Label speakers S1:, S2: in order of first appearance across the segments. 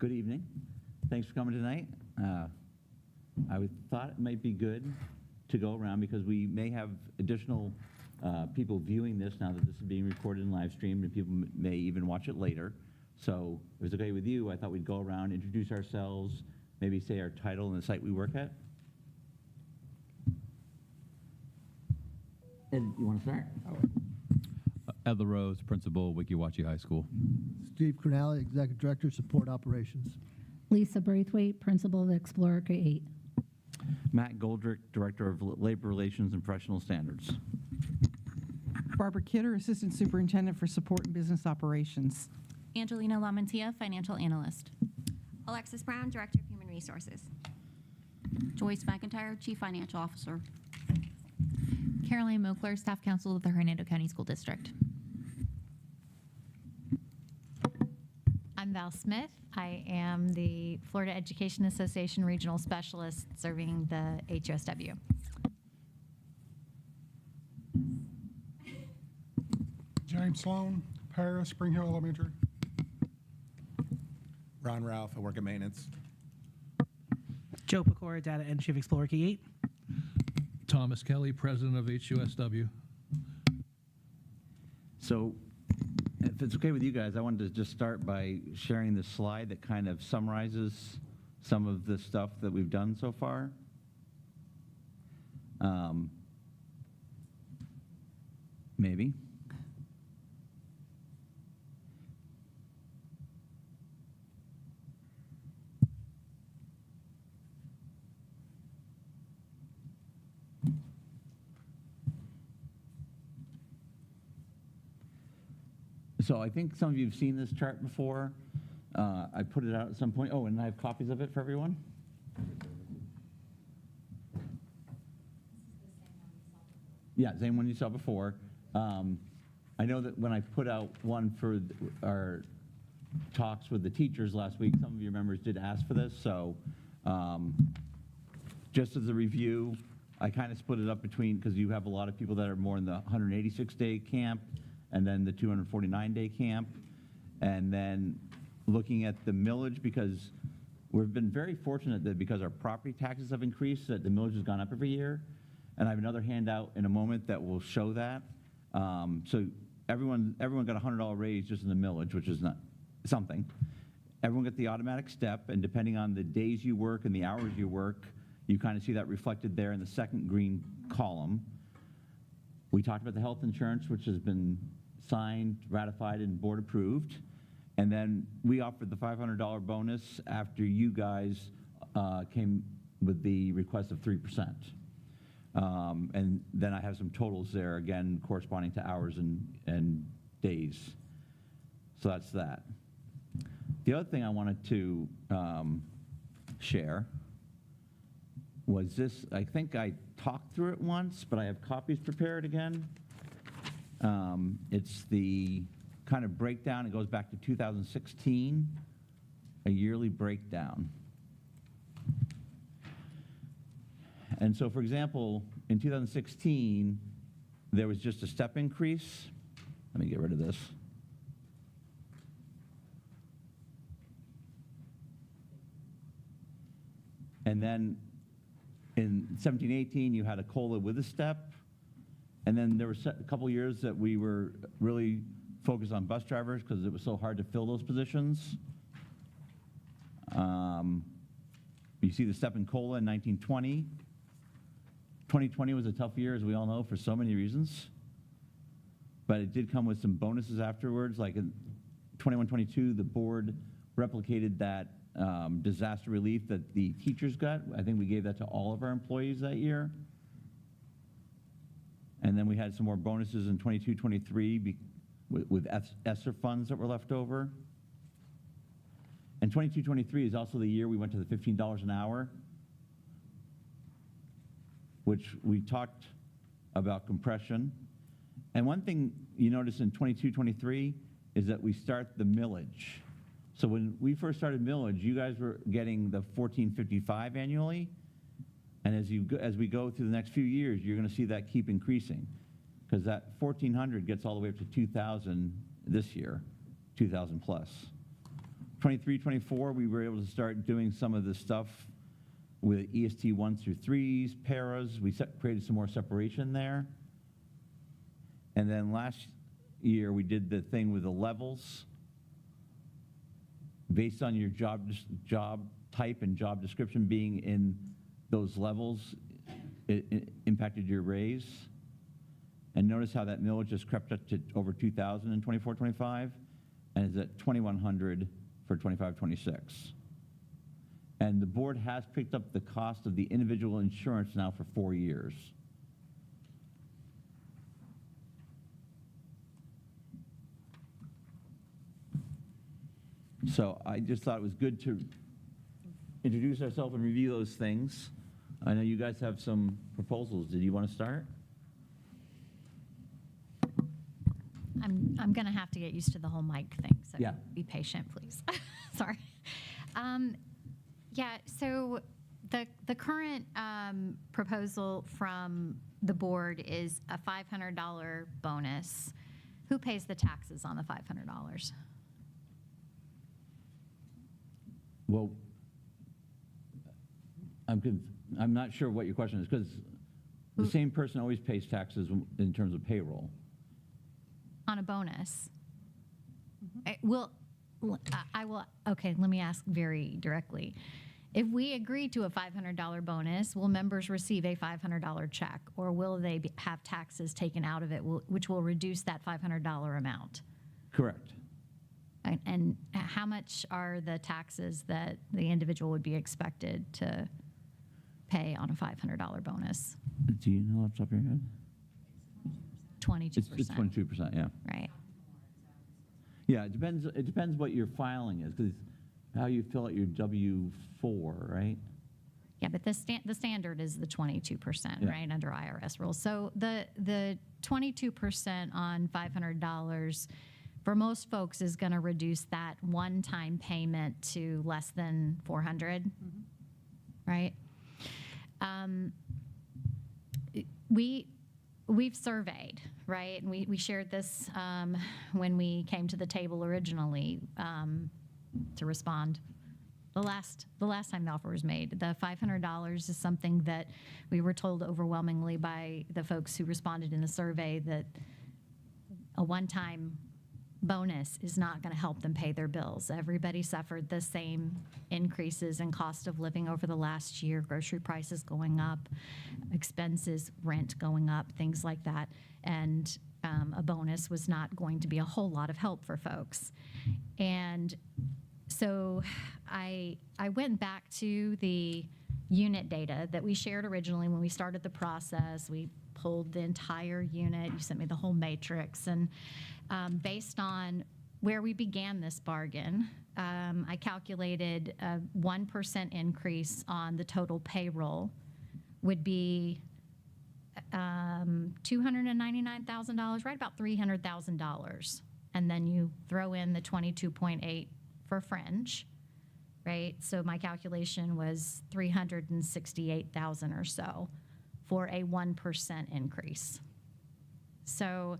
S1: Good evening. Thanks for coming tonight. Thought it might be good to go around because we may have additional people viewing this now that this is being recorded and live streamed, and people may even watch it later. So if it's okay with you, I thought we'd go around, introduce ourselves, maybe say our title and the site we work at. Ed, you want to start?
S2: Ed LaRose, Principal, Wikiwachi High School.
S3: Steve Cronali, Executive Director, Support Operations.
S4: Lisa Braithwaite, Principal of Explorer K-8.
S1: Matt Goldrick, Director of Labor Relations and Professional Standards.
S5: Barbara Kidder, Assistant Superintendent for Support and Business Operations.
S6: Angelina Lamantia, Financial Analyst.
S7: Alexis Brown, Director of Human Resources.
S6: Joyce McIntyre, Chief Financial Officer. Caroline Mokler, Staff Counsel of the Hernando County School District.
S8: I'm Val Smith. I am the Florida Education Association Regional Specialist serving the HUSW.
S9: James Sloan, Paris, Spring Hill Elementary.
S10: Ron Ralph, I work at maintenance.
S11: Joe Pecora, Data Entry of Explorer K-8.
S12: Thomas Kelly, President of HUSW.
S1: So if it's okay with you guys, I wanted to just start by sharing this slide that kind of summarizes some of the stuff that we've done so far. Maybe. So I think some of you have seen this chart before. I put it out at some point. Oh, and I have copies of it for everyone. Yeah, same one you saw before. I know that when I put out one for our talks with the teachers last week, some of your members did ask for this. So just as a review, I kind of split it up between, because you have a lot of people that are more in the 186-day camp, and then the 249-day camp, and then looking at the millage, because we've been very fortunate that because our property taxes have increased, that the millage has gone up every year. And I have another handout in a moment that will show that. So everyone got a $100 raise just in the millage, which is not something. Everyone got the automatic step, and depending on the days you work and the hours you work, you kind of see that reflected there in the second green column. We talked about the health insurance, which has been signed, ratified, and board approved. And then we offered the $500 bonus after you guys came with the request of 3%. And then I have some totals there, again, corresponding to hours and days. So that's that. The other thing I wanted to share was this. I think I talked through it once, but I have copies prepared again. It's the kind of breakdown. It goes back to 2016, a yearly breakdown. And so, for example, in 2016, there was just a step increase. Let me get rid of this. And then in 17-18, you had a COLA with a step. And then there were a couple years that we were really focused on bus drivers because it was so hard to fill those positions. You see the step in COLA in 1920. 2020 was a tough year, as we all know, for so many reasons. But it did come with some bonuses afterwards. Like in 21-22, the board replicated that disaster relief that the teachers got. I think we gave that to all of our employees that year. And then we had some more bonuses in 22-23 with ESSER funds that were left over. And 22-23 is also the year we went to the $15 an hour, which we talked about compression. And one thing you notice in 22-23 is that we start the millage. So when we first started millage, you guys were getting the $14.55 annually. And as we go through the next few years, you're going to see that keep increasing, because that $1,400 gets all the way up to $2,000 this year, $2,000 plus. 23, 24, we were able to start doing some of the stuff with EST 1 through 3s, paras. We created some more separation there. And then last year, we did the thing with the levels. Based on your job type and job description being in those levels, it impacted your raise. And notice how that millage just crept up to over 2,000 in 24-25, and is at 2,100 for 25-26. And the board has picked up the cost of the individual insurance now for 4 years. So I just thought it was good to introduce ourselves and review those things. I know you guys have some proposals. Did you want to start?
S8: I'm going to have to get used to the whole mic thing, so
S1: Yeah.
S8: be patient, please. Sorry. Yeah, so the current proposal from the board is a $500 bonus. Who pays the taxes on the $500?
S1: Well, I'm not sure what your question is, because the same person always pays taxes in terms of payroll.
S8: On a bonus? Okay, let me ask very directly. If we agree to a $500 bonus, will members receive a $500 check, or will they have taxes taken out of it, which will reduce that $500 amount?
S1: Correct.
S8: And how much are the taxes that the individual would be expected to pay on a $500 bonus?
S1: Do you know off the top of your head?
S8: 22%.
S1: It's 22%, yeah.
S8: Right.
S1: Yeah, it depends what your filing is, because how you fill out your W-4, right?
S8: Yeah, but the standard is the 22%,
S1: Yeah.
S8: right, under IRS rules. So the 22% on $500 for most folks is going to reduce that one-time payment to less than $400, right? We've surveyed, right? And we shared this when we came to the table originally to respond. The last time the offer was made, the $500 is something that we were told overwhelmingly by the folks who responded in the survey that a one-time bonus is not going to help them pay their bills. Everybody suffered the same increases in cost of living over the last year, grocery prices going up, expenses, rent going up, things like that. And a bonus was not going to be a whole lot of help for folks. And so I went back to the unit data that we shared originally when we started the process. We pulled the entire unit. You sent me the whole matrix. And based on where we began this bargain, I calculated a 1% increase on the total payroll would be $299,000, right about $300,000. And then you throw in the 22.8 for fringe, right? So my calculation was $368,000 or so for a 1% increase. So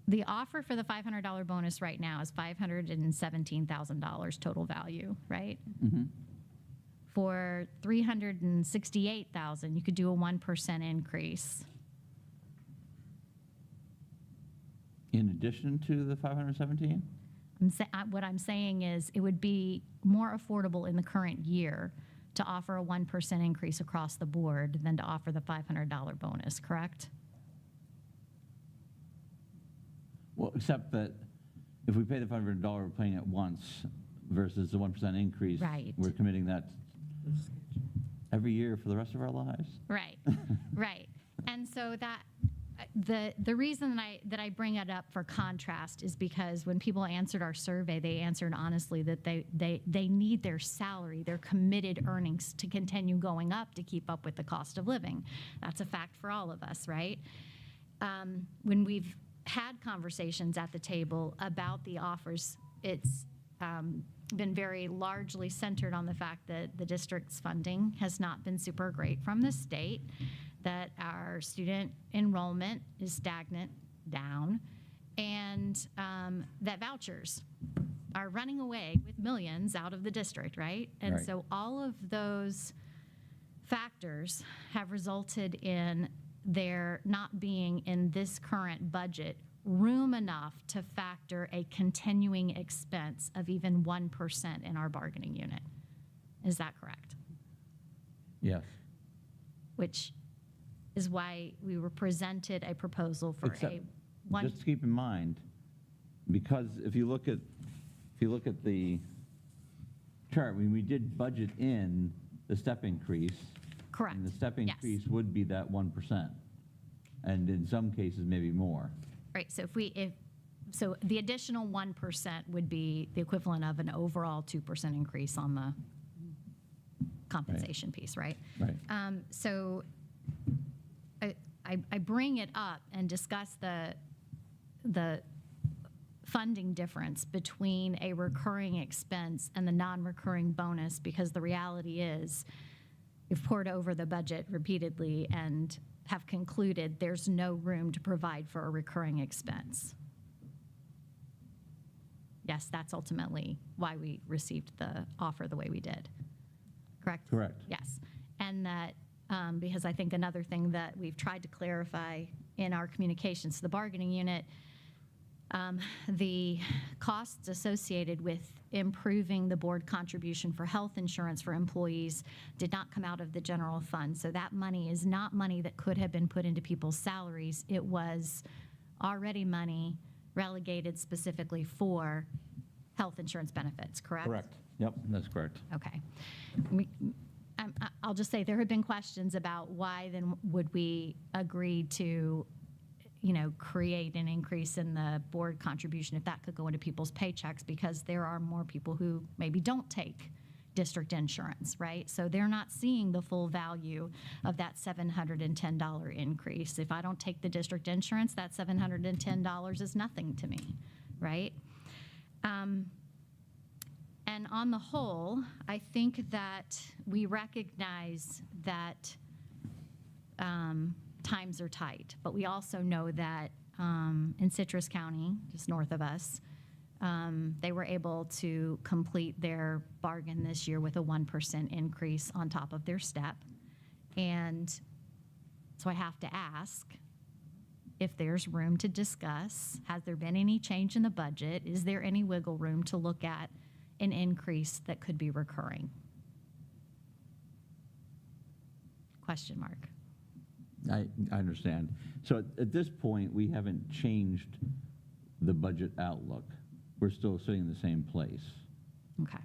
S8: the offer for the $500 bonus right now is $517,000 total value, right?
S1: Mm-hmm.
S8: For $368,000, you could do a 1% increase.
S1: In addition to the 517?
S8: What I'm saying is it would be more affordable in the current year to offer a 1% increase across the board than to offer the $500 bonus, correct?
S1: Well, except that if we pay the $500, we're paying it once versus the 1% increase.
S8: Right.
S1: We're committing that every year for the rest of our lives.
S8: Right, right. And so that the reason that I bring it up for contrast is because when people answered our survey, they answered honestly that they need their salary, their committed earnings to continue going up to keep up with the cost of living. That's a fact for all of us, right? When we've had conversations at the table about the offers, it's been very largely centered on the fact that the district's funding has not been super great from the state, that our student enrollment is stagnant, down, and that vouchers are running away with millions out of the district, right? And
S1: Right.
S8: so all of those factors have resulted in there not being in this current budget room enough to factor a continuing expense of even 1% in our bargaining unit. Is that correct?
S1: Yes.
S8: Which is why we were presented a proposal for
S1: Except-
S8: a one.
S1: Just keep in mind, because if you look at the chart, when we did budget in the step increase.
S8: Correct.
S1: And the step
S8: Yes.
S1: increase would be that 1%. And in some cases, maybe more.
S8: Right, so so the additional 1% would be the equivalent of an overall 2% increase on the compensation piece, right?
S1: Right.
S8: So I bring it up and discuss the funding difference between a recurring expense and the non-recurring bonus, because the reality is we've poured over the budget repeatedly and have concluded there's no room to provide for a recurring expense. Yes, that's ultimately why we received the offer the way we did. Correct?
S1: Correct.
S8: Yes. And that, because I think another thing that we've tried to clarify in our communications to the bargaining unit, the costs associated with improving the board contribution for health insurance for employees did not come out of the general fund. So that money is not money that could have been put into people's salaries. It was already money relegated specifically for health insurance benefits, correct?
S1: Correct. Yep, that's correct.
S8: Okay. I'll just say there have been questions about why then would we agree to, create an increase in the board contribution if that could go into people's paychecks, because there are more people who maybe don't take district insurance, right? So they're not seeing the full value of that $710 increase. If I don't take the district insurance, that $710 is nothing to me, right? And on the whole, I think that we recognize that times are tight, but we also know that in Citrus County, just north of us, they were able to complete their bargain this year with a 1% increase on top of their step. And so I have to ask if there's room to discuss, has there been any change in the budget? Is there any wiggle room to look at an increase that could be recurring? Question mark.
S1: I understand. So at this point, we haven't changed the budget outlook. We're still sitting in the same place.
S8: Okay.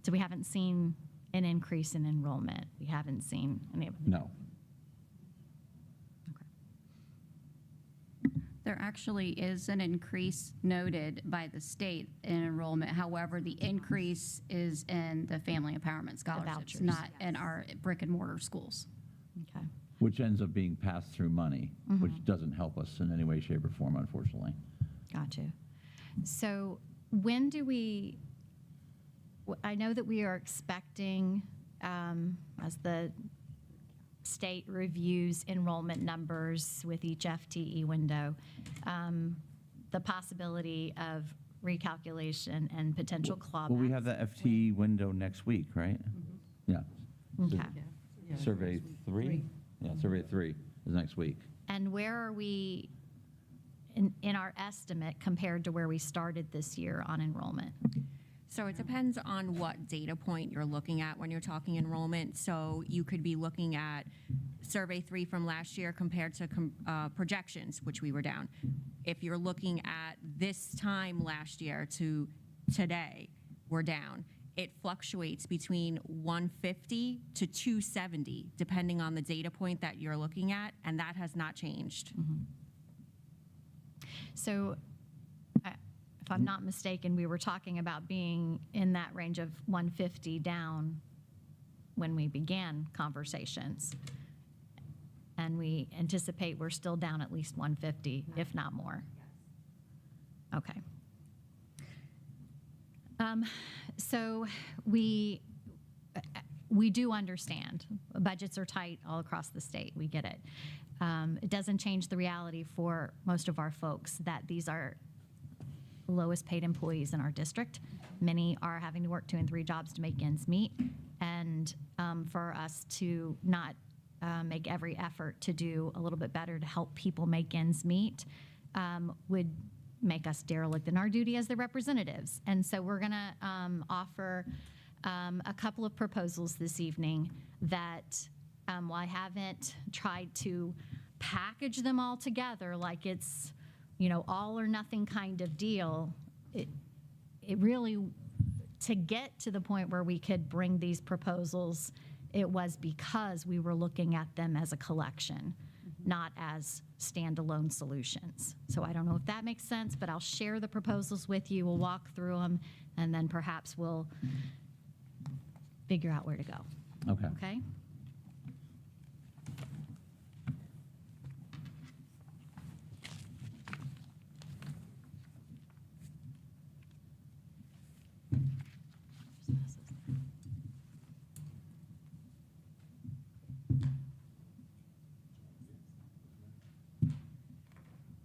S8: So we haven't seen an increase in enrollment. We haven't seen any of
S1: No.
S13: There actually is an increase noted by the state in enrollment. However, the increase is in the family empowerment scholarships,
S8: vouchers,
S13: not in our brick and mortar schools.
S8: Okay.
S1: Which ends up being pass-through money, which doesn't help us in any way, shape, or form, unfortunately.
S8: Gotcha. So when do we, I know that we are expecting, as the state reviews enrollment numbers with each FTE window, the possibility of recalculation and potential clawbacks.
S1: Well, we have that FTE window next week, right? Yeah.
S8: Okay.
S1: Survey 3? Yeah, survey 3 is next week.
S8: And where are we in our estimate compared to where we started this year on enrollment?
S7: So it depends on what data point you're looking at when you're talking enrollment. So you could be looking at Survey 3 from last year compared to projections, which we were down. If you're looking at this time last year to today, we're down. It fluctuates between 150 to 270, depending on the data point that you're looking at, and that has not changed.
S8: So if I'm not mistaken, we were talking about being in that range of 150 down when we began conversations. And we anticipate we're still down at least 150, if not more. Okay. So we do understand budgets are tight all across the state. We get it. It doesn't change the reality for most of our folks that these are lowest paid employees in our district. Many are having to work 2 and 3 jobs to make ends meet. And for us to not make every effort to do a little bit better to help people make ends meet would make us derelict in our duty as the representatives. And so we're going to offer a couple of proposals this evening that, while I haven't tried to package them all together like it's, all or nothing kind of deal, it really, to get to the point where we could bring these proposals, it was because we were looking at them as a collection, not as standalone solutions. So I don't know if that makes sense, but I'll share the proposals with you. We'll walk through them, and then perhaps we'll figure out where to go.
S1: Okay.
S8: Okay?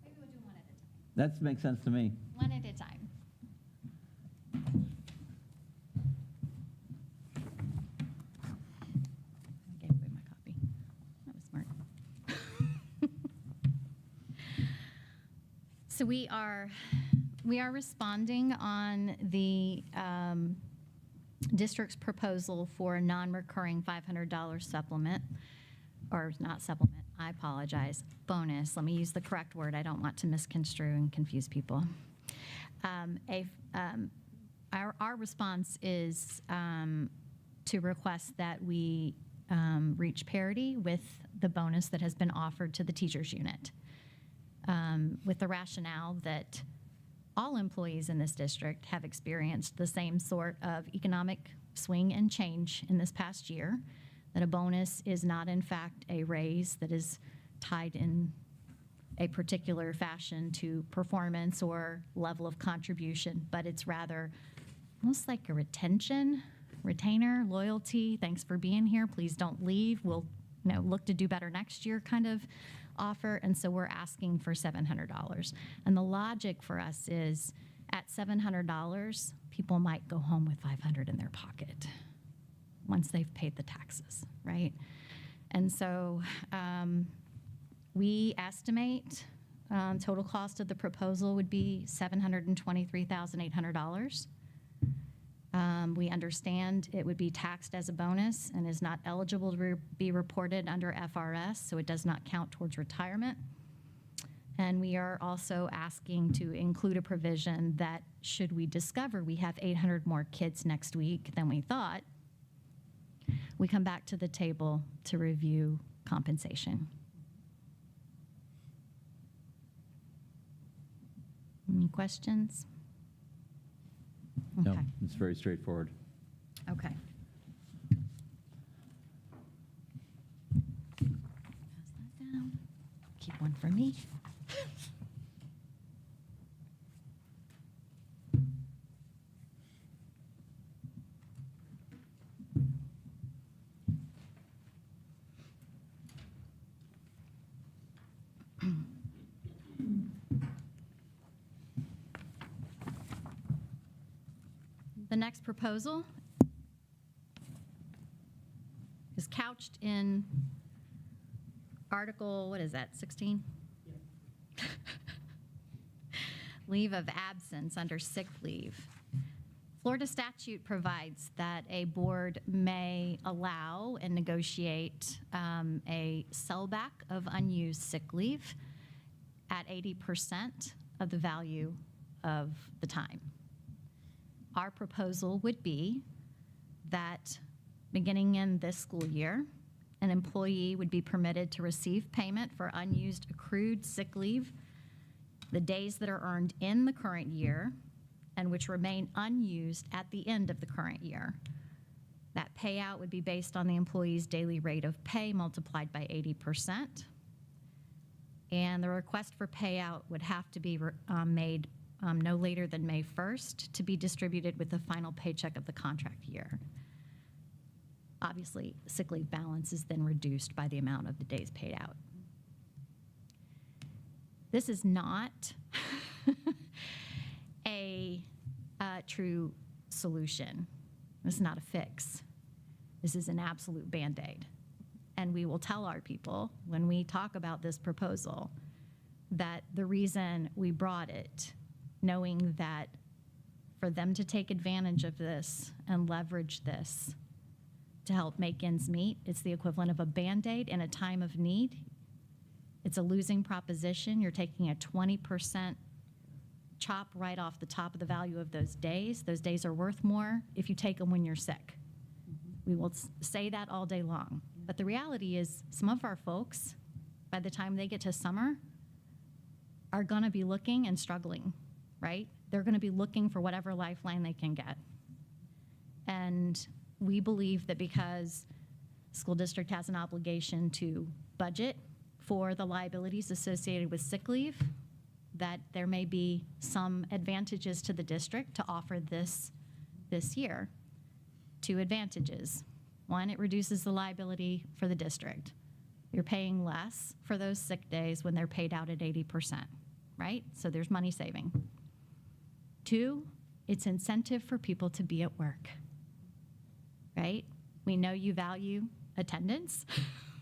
S8: Maybe we'll do one at a time.
S1: That makes sense to me.
S8: One at a time. I gave away my copy. That was smart. So we are responding on the district's proposal for a non-recurring $500 supplement, or not supplement, I apologize, bonus. Let me use the correct word. I don't want to misconstrue and confuse people. Our response is to request that we reach parity with the bonus that has been offered to the teachers unit, with the rationale that all employees in this district have experienced the same sort of economic swing and change in this past year, that a bonus is not in fact a raise that is tied in a particular fashion to performance or level of contribution, but it's rather almost like a retainer, loyalty, thanks for being here, please don't leave, we'll look to do better next year kind of offer. And so we're asking for $700. And the logic for us is at $700, people might go home with $500 in their pocket once they've paid the taxes, right? And so we estimate total cost of the proposal would be $723,800. We understand it would be taxed as a bonus and is not eligible to be reported under FRS, so it does not count towards retirement. And we are also asking to include a provision that should we discover we have 800 more kids next week than we thought, we come back to the table to review compensation. Any questions?
S1: No,
S8: Okay.
S1: it's very straightforward.
S8: Okay. Pass that down. Keep one for me. The next proposal is couched in Article, what is that, 16? Yeah. Leave of absence under sick leave. Florida statute provides that a board may allow and negotiate a sellback of unused sick leave at 80% of the value of the time. Our proposal would be that beginning in this school year, an employee would be permitted to receive payment for unused accrued sick leave the days that are earned in the current year and which remain unused at the end of the current year. That payout would be based on the employee's daily rate of pay multiplied by 80%. And the request for payout would have to be made no later than May 1st to be distributed with the final paycheck of the contract year. Obviously, sick leave balance is then reduced by the amount of the days paid out. This is not a true solution. This is not a fix. This is an absolute Band-Aid. And we will tell our people when we talk about this proposal that the reason we brought it, knowing that for them to take advantage of this and leverage this to help make ends meet, it's the equivalent of a Band-Aid in a time of need. It's a losing proposition. You're taking a 20% chop right off the top of the value of those days. Those days are worth more if you take them when you're sick. We will say that all day long. But the reality is some of our folks, by the time they get to summer, are going to be looking and struggling, right? They're going to be looking for whatever lifeline they can get. And we believe that because school district has an obligation to budget for the liabilities associated with sick leave, that there may be some advantages to the district to offer this year. 2 advantages. 1, it reduces the liability for the district. You're paying less for those sick days when they're paid out at 80%, right? So there's money saving. 2, it's incentive for people to be at work, right? We know you value attendance,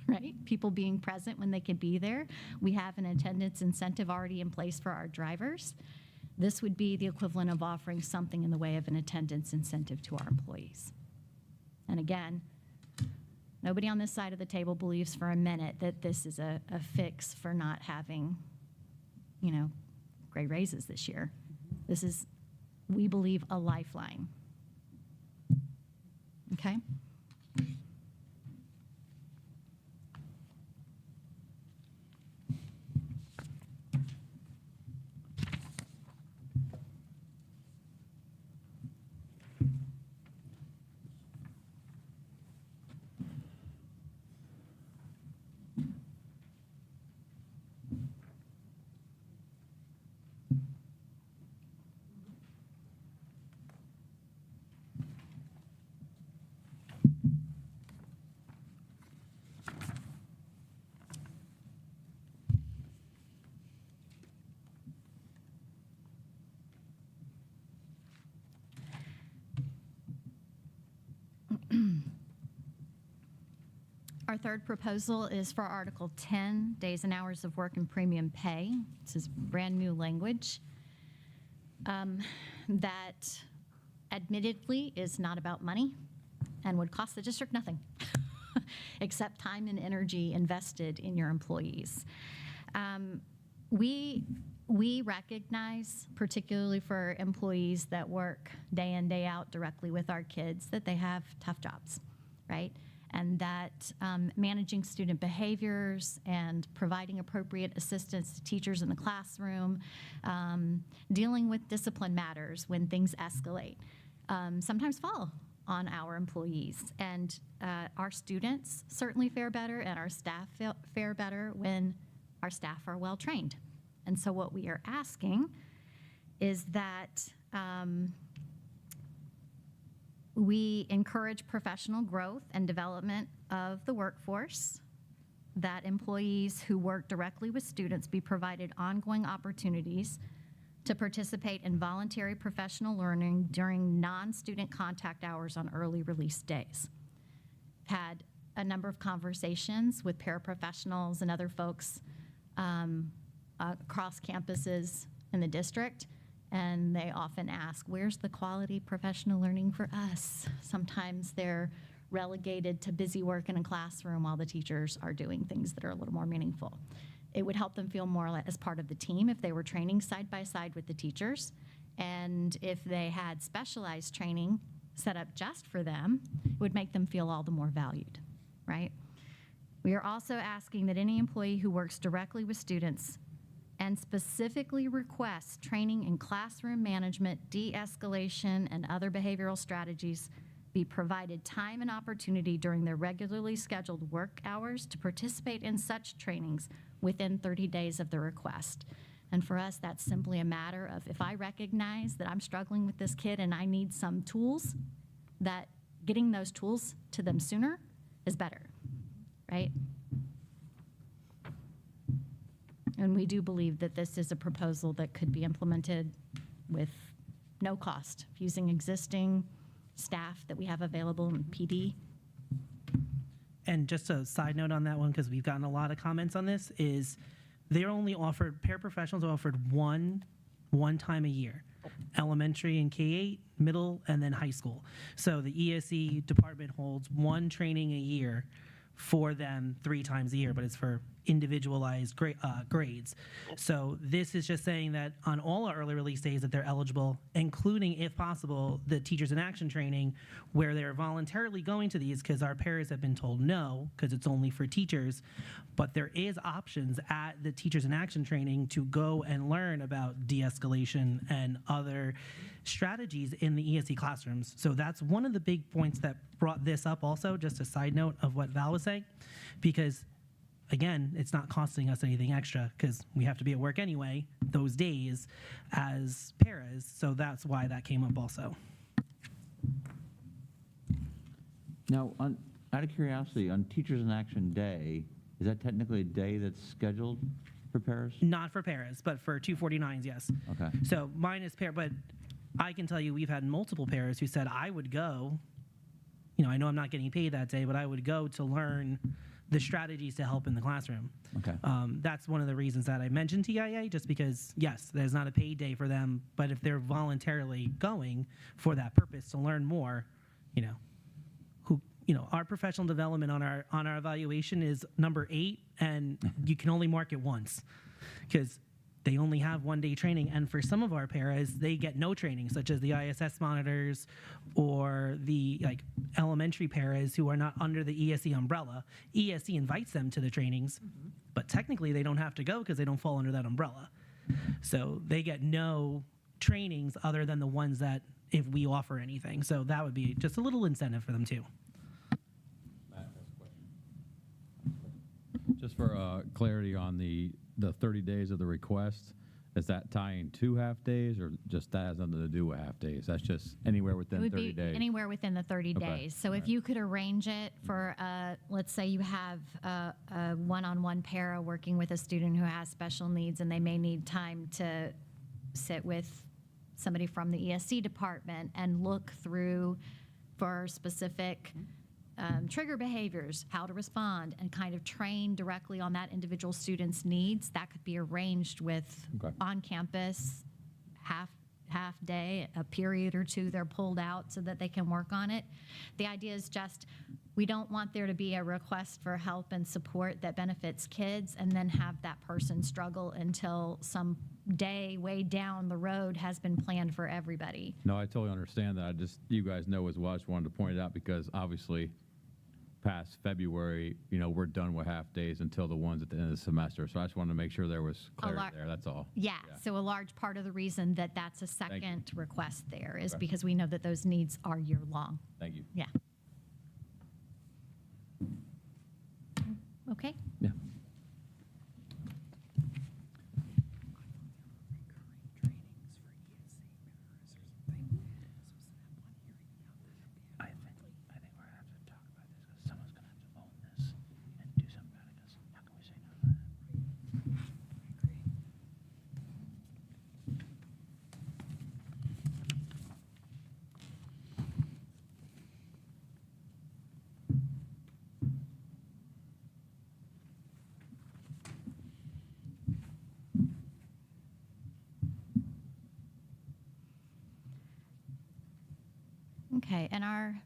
S8: right? People being present when they can be there. We have an attendance incentive already in place for our drivers. This would be the equivalent of offering something in the way of an attendance incentive to our employees. And again, nobody on this side of the table believes for a minute that this is a fix for not having, great raises this year. This is, we believe, a lifeline. Okay? Our third proposal is for Article 10, days and hours of work and premium pay. This is brand new language that admittedly is not about money and would cost the district nothing except time and energy invested in your employees. We recognize, particularly for employees that work day in, day out directly with our kids, that they have tough jobs, right? And that managing student behaviors and providing appropriate assistance to teachers in the classroom, dealing with discipline matters when things escalate, sometimes fall on our employees. And our students certainly fare better, and our staff fare better when our staff are well trained. And so what we are asking is that we encourage professional growth and development of the workforce, that employees who work directly with students be provided ongoing opportunities to participate in voluntary professional learning during non-student contact hours on early release days. Had a number of conversations with paraprofessionals and other folks across campuses in the district, and they often ask, where's the quality professional learning for us? Sometimes they're relegated to busy work in a classroom while the teachers are doing things that are a little more meaningful. It would help them feel more as part of the team if they were training side by side with the teachers, and if they had specialized training set up just for them, it would make them feel all the more valued, right? We are also asking that any employee who works directly with students and specifically requests training in classroom management, de-escalation, and other behavioral strategies be provided time and opportunity during their regularly scheduled work hours to participate in such trainings within 30 days of the request. And for us, that's simply a matter of, if I recognize that I'm struggling with this kid and I need some tools, that getting those tools to them sooner is better, right? And we do believe that this is a proposal that could be implemented with no cost, using existing staff that we have available in PD.
S11: And just a side note on that one, because we've gotten a lot of comments on this, is they're only offered, paraprofessionals are offered one time a year. Elementary and K-8, middle, and then high school. So the ESE department holds one training a year for them 3 times a year, but it's for individualized grades. So this is just saying that on all our early release days that they're eligible, including, if possible, the Teachers in Action training, where they're voluntarily going to these because our parents have been told no, because it's only for teachers. But there is options at the Teachers in Action training to go and learn about de-escalation and other strategies in the ESE classrooms. So that's one of the big points that brought this up also, just a side note of what Val was saying, because again, it's not costing us anything extra because we have to be at work anyway those days as paras. So that's why that came up also.
S1: Now, out of curiosity, on Teachers in Action Day, is that technically a day that's scheduled for paras?
S11: Not for paras, but for 249s, yes.
S1: Okay.
S11: So mine is para, but I can tell you we've had multiple paras who said I would go, I know I'm not getting paid that day, but I would go to learn the strategies to help in the classroom.
S1: Okay.
S11: That's one of the reasons that I mentioned TIA, just because, yes, there's not a paid day for them, but if they're voluntarily going for that purpose to learn more, our professional development on our evaluation is number 8, and you can only mark it once because they only have 1-day training. And for some of our paras, they get no training, such as the ISS monitors or the elementary paras who are not under the ESE umbrella. ESE invites them to the trainings, but technically they don't have to go because they don't fall under that umbrella. So they get no trainings other than the ones that if we offer anything. So that would be just a little incentive for them too.
S2: Just for clarity on the 30 days of the request, is that tying 2 half-days or just that has nothing to do with half-days? That's just anywhere
S8: It
S2: within
S8: would
S2: 30
S8: be
S2: days?
S8: anywhere within the 30
S2: Okay.
S8: days. So if you could arrange it for, let's say you have a one-on-one para working with a student who has special needs and they may need time to sit with somebody from the ESC department and look through for specific trigger behaviors, how to respond, and kind of train directly on that individual student's needs, that could be arranged with on campus, half day, a period or 2 they're pulled out so that they can work on it. The idea is just, we don't want there to be a request for help and support that benefits kids and then have that person struggle until some day way down the road has been planned for everybody.
S2: No, I totally understand that. You guys know as well. I just wanted to point it out because obviously past February, we're done with half-days until the ones at the end of the semester. So I just wanted to make sure there was clarity there. That's all.
S8: Yeah, so a large part of the reason that that's a second request there is because we know that those needs are year-long.
S2: Thank you.
S8: Yeah. Okay.
S1: Yeah. I think we're gonna have to talk about this because someone's gonna have to own this and do something about it. Because how can we say no to that?
S8: Okay, and our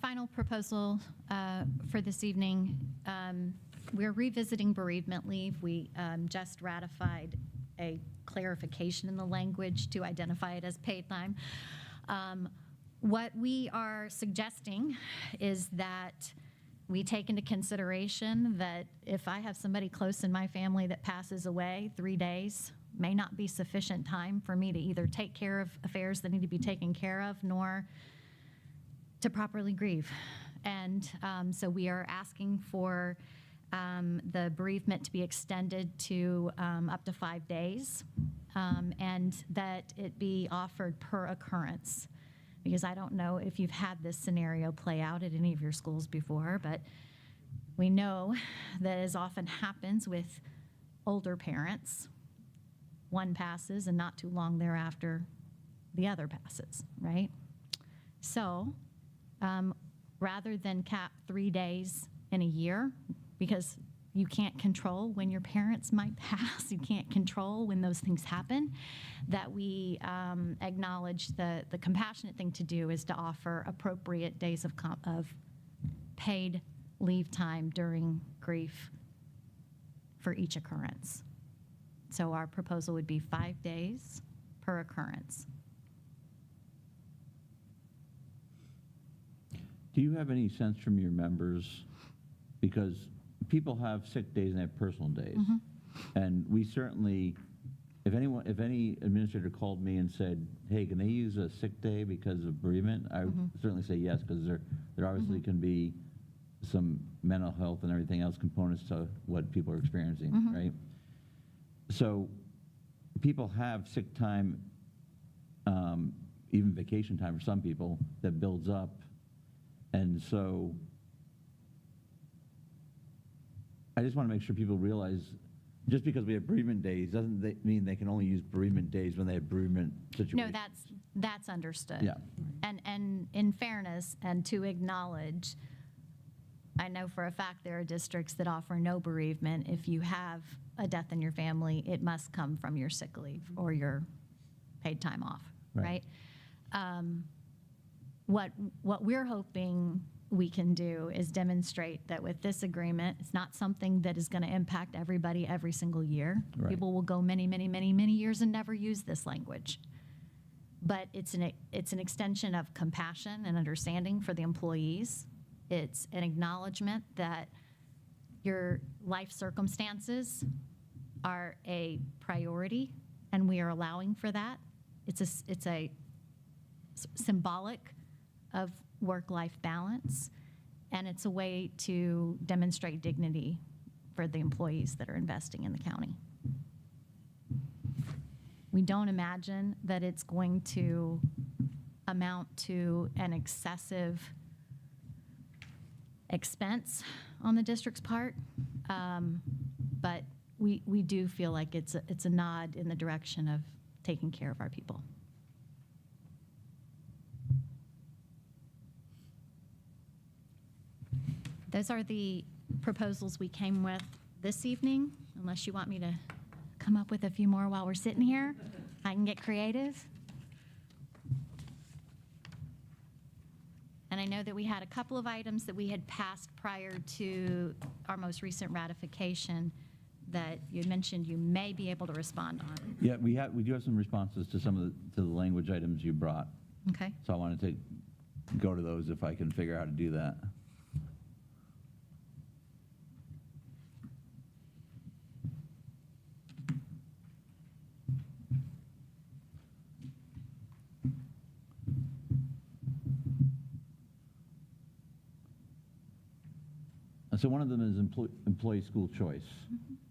S8: final proposal for this evening, we're revisiting bereavement leave. We just ratified a clarification in the language to identify it as paid time. What we are suggesting is that we take into consideration that if I have somebody close in my family that passes away, 3 days may not be sufficient time for me to either take care of affairs that need to be taken care of, nor to properly grieve. And so we are asking for the bereavement to be extended to up to 5 days, and that it be offered per occurrence. Because I don't know if you've had this scenario play out at any of your schools before, but we know that as often happens with older parents, one passes and not too long thereafter, the other passes, right? So rather than cap 3 days in a year, because you can't control when your parents might pass, you can't control when those things happen, that we acknowledge the compassionate thing to do is to offer appropriate days of paid leave time during grief for each occurrence. So our proposal would be 5 days per occurrence.
S1: Do you have any sense from your members, because people have sick days and have personal days, and we certainly, if any administrator called me and said, hey, can they use a sick day because of bereavement, I would certainly say yes, because there obviously can be some mental health and everything else components to what people are experiencing, right? So people have sick time, even vacation time for some people, that builds up. And so I just want to make sure people realize, just because we have bereavement days doesn't mean they can only use bereavement days when they have bereavement situations.
S8: No, that's understood.
S1: Yeah.
S8: And in fairness, and to acknowledge, I know for a fact there are districts that offer no bereavement. If you have a death in your family, it must come from your sick leave or your paid time off, right? What we're hoping we can do is demonstrate that with this agreement, it's not something that is going to impact everybody every single year.
S1: Right.
S8: People will go many, many, many, many years and never use this language. But it's an extension of compassion and understanding for the employees. It's an acknowledgement that your life circumstances are a priority, and we are allowing for that. It's a symbolic of work-life balance, and it's a way to demonstrate dignity for the employees that are investing in the county. We don't imagine that it's going to amount to an excessive expense on the district's part, but we do feel like it's a nod in the direction of taking care of our people. Those are the proposals we came with this evening, unless you want me to come up with a few more while we're sitting here. I can get creative. And I know that we had a couple of items that we had passed prior to our most recent ratification that you had mentioned you may be able to respond on.
S1: Yeah, we do have some responses to some of the language items you brought.
S8: Okay.
S1: So I wanted to go to those if I can figure out how to do that. So one of them is employee school choice,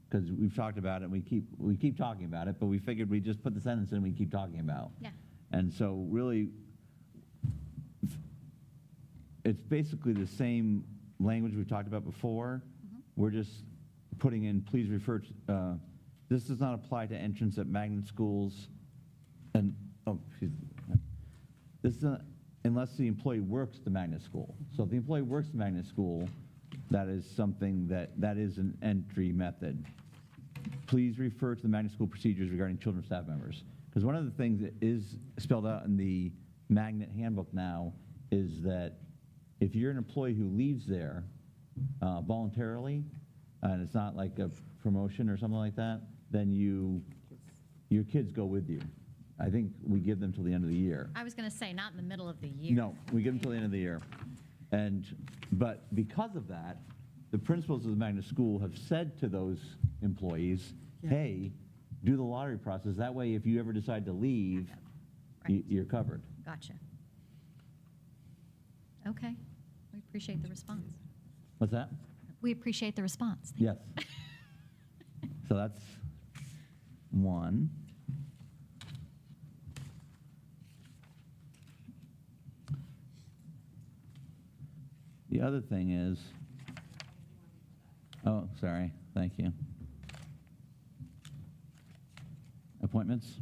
S1: because we've talked about it, we keep talking about it, but we figured we'd just put the sentence in we keep talking about.
S8: Yeah.
S1: And so really, it's basically the same language we talked about before. We're just putting in, please refer to, this does not apply to entrance at magnet schools, and, this is not, unless the employee works the magnet school. So if the employee works the magnet school, that is something that is an entry method. Please refer to the magnet school procedures regarding children staff members. Because one of the things that is spelled out in the magnet handbook now is that if you're an employee who leaves there voluntarily, and it's not like a promotion or something like that, then your kids go with you. I think we give them till the end of the year.
S8: I was going to say, not in the middle of the year.
S1: No, we give them till the end of the year. But because of that, the principals of the magnet school have said to those employees, hey, do the lottery process. That way, if you ever decide to leave,
S8: Right.
S1: you're covered.
S8: Gotcha. Okay. We appreciate the response.
S1: What's that?
S8: We appreciate the response.
S1: Yes. So that's one. The other thing is, oh, sorry, thank you. Appointments.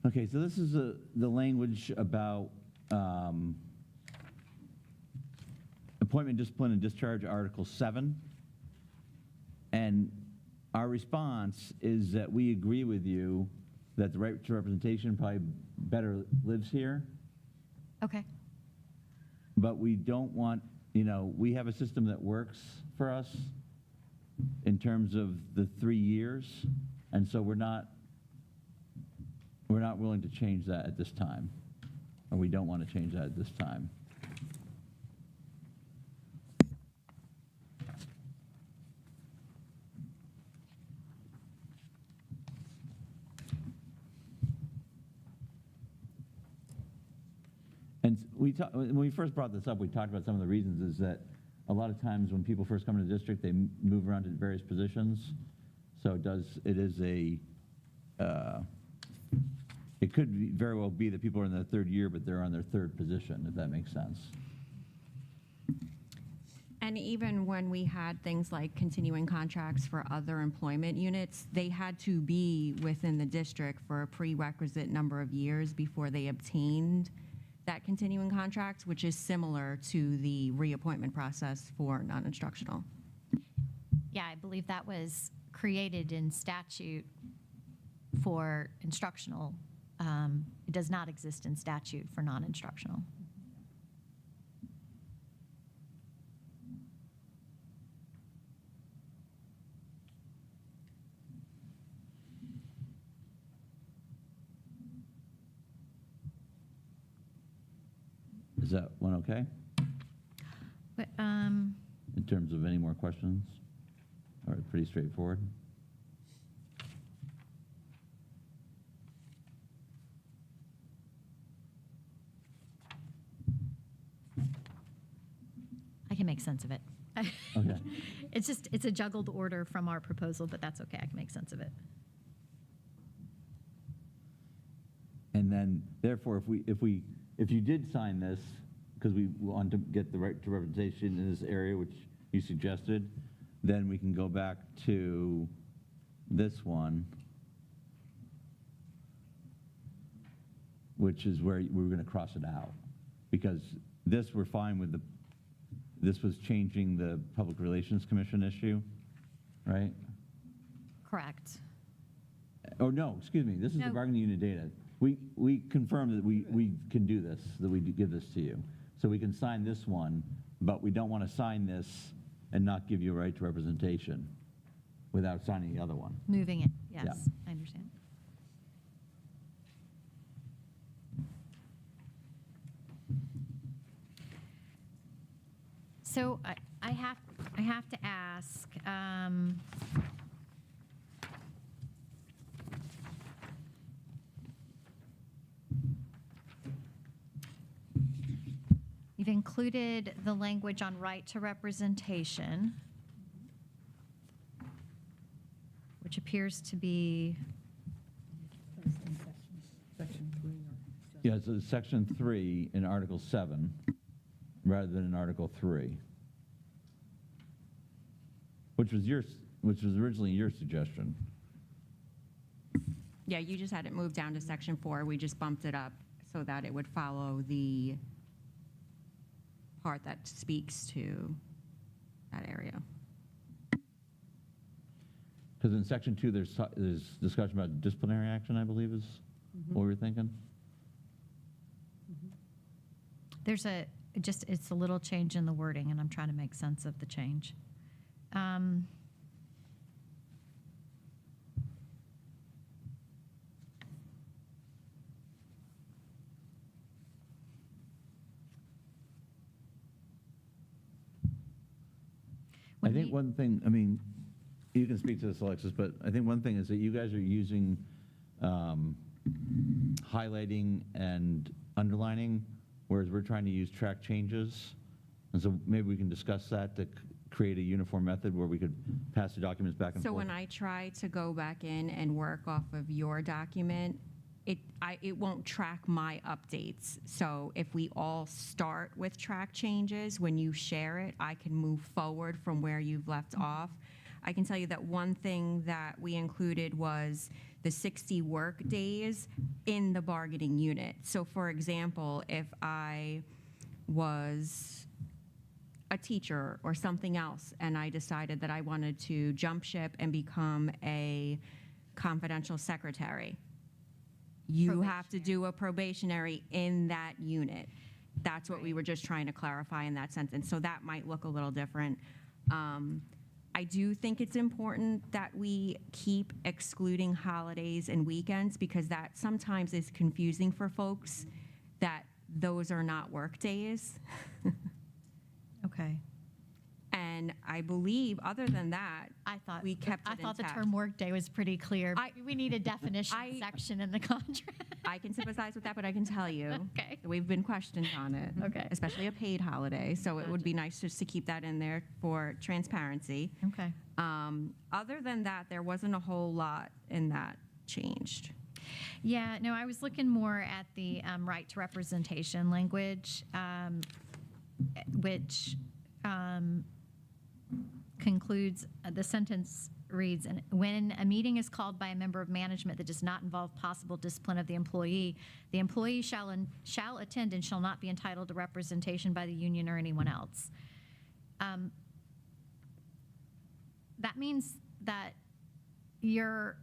S1: Okay, so this is the language about appointment, discipline, and discharge, Article 7. And our response is that we agree with you that the right to representation probably better lives here,
S8: Okay.
S1: but we don't want, we have a system that works for us in terms of the 3 years, and so we're not willing to change that at this time, or we don't want to change that at this time. And when we first brought this up, we talked about some of the reasons is that a lot of times when people first come to the district, they move around to various positions. So it could very well be that people are in their third year, but they're on their third position, if that makes sense.
S7: And even when we had things like continuing contracts for other employment units, they had to be within the district for a prerequisite number of years before they obtained that continuing contract, which is similar to the reappointment process for non-instructional.
S8: Yeah, I believe that was created in statute for instructional. It does not exist in statute for non-instructional.
S1: Is that one okay?
S8: But,
S1: In terms of any more questions? All right, pretty straightforward.
S8: I can make sense of it.
S1: Okay.
S8: It's a juggled order from our proposal, but that's okay. I can make sense of it.
S1: And then, therefore, if you did sign this, because we want to get the right to representation in this area, which you suggested, then we can go back to this one, which is where we were going to cross it out. Because this, we're fine with this was changing the Public Relations Commission issue, right?
S8: Correct.
S1: Oh, no, excuse me, this is the
S8: No.
S1: bargaining unit data. We confirmed that we can do this, that we give this to you. So we can sign this one, but we don't want to sign this and not give you a right to representation without signing the other one.
S8: Moving it, yes,
S1: Yeah.
S8: I understand. So I have to ask, you've included the language on right to representation, which appears to be,
S1: Yeah, so it's Section 3 in Article 7 rather than in Article 3, which was originally your suggestion.
S7: Yeah, you just had it moved down to Section 4. We just bumped it up so that it would follow the part that speaks to that area.
S1: Because in Section 2, there's discussion about disciplinary action, I believe is what we were thinking.
S8: there's it's a little change in the wording, and I'm trying to make sense of the change.
S1: I think one thing, I mean, you can speak to this, Alexis, but I think one thing is that you guys are using highlighting and underlining, whereas we're trying to use track changes. And so maybe we can discuss that to create a uniform method where we could pass the documents back and
S7: So
S1: forth.
S7: when I try to go back in and work off of your document, it won't track my updates. So if we all start with track changes, when you share it, I can move forward from where you've left off. I can tell you that one thing that we included was the 60 work days in the bargaining unit. So for example, if I was a teacher or something else and I decided that I wanted to jump ship and become a confidential secretary, you have to do a probationary in that unit. That's what we were just trying to clarify in that sentence. So that might look a little different. I do think it's important that we keep excluding holidays and weekends because that sometimes is confusing for folks that those are not work days.
S8: Okay.
S7: And I believe, other than that, we kept it
S8: I thought the
S7: intact.
S8: term workday was pretty clear. We need a definition section in the contract.
S7: I can sympathize with that, but I can tell you,
S8: Okay.
S7: we've been questioned on it.
S8: Okay.
S7: Especially a paid holiday, so it would be nice just to keep that in there for transparency.
S8: Okay.
S7: Other than that, there wasn't a whole lot in that changed.
S8: Yeah, no, I was looking more at the right to representation language, which concludes, the sentence reads, "And when a meeting is called by a member of management that does not involve possible discipline of the employee shall attend and shall not be entitled to representation by the union or anyone else." That means that your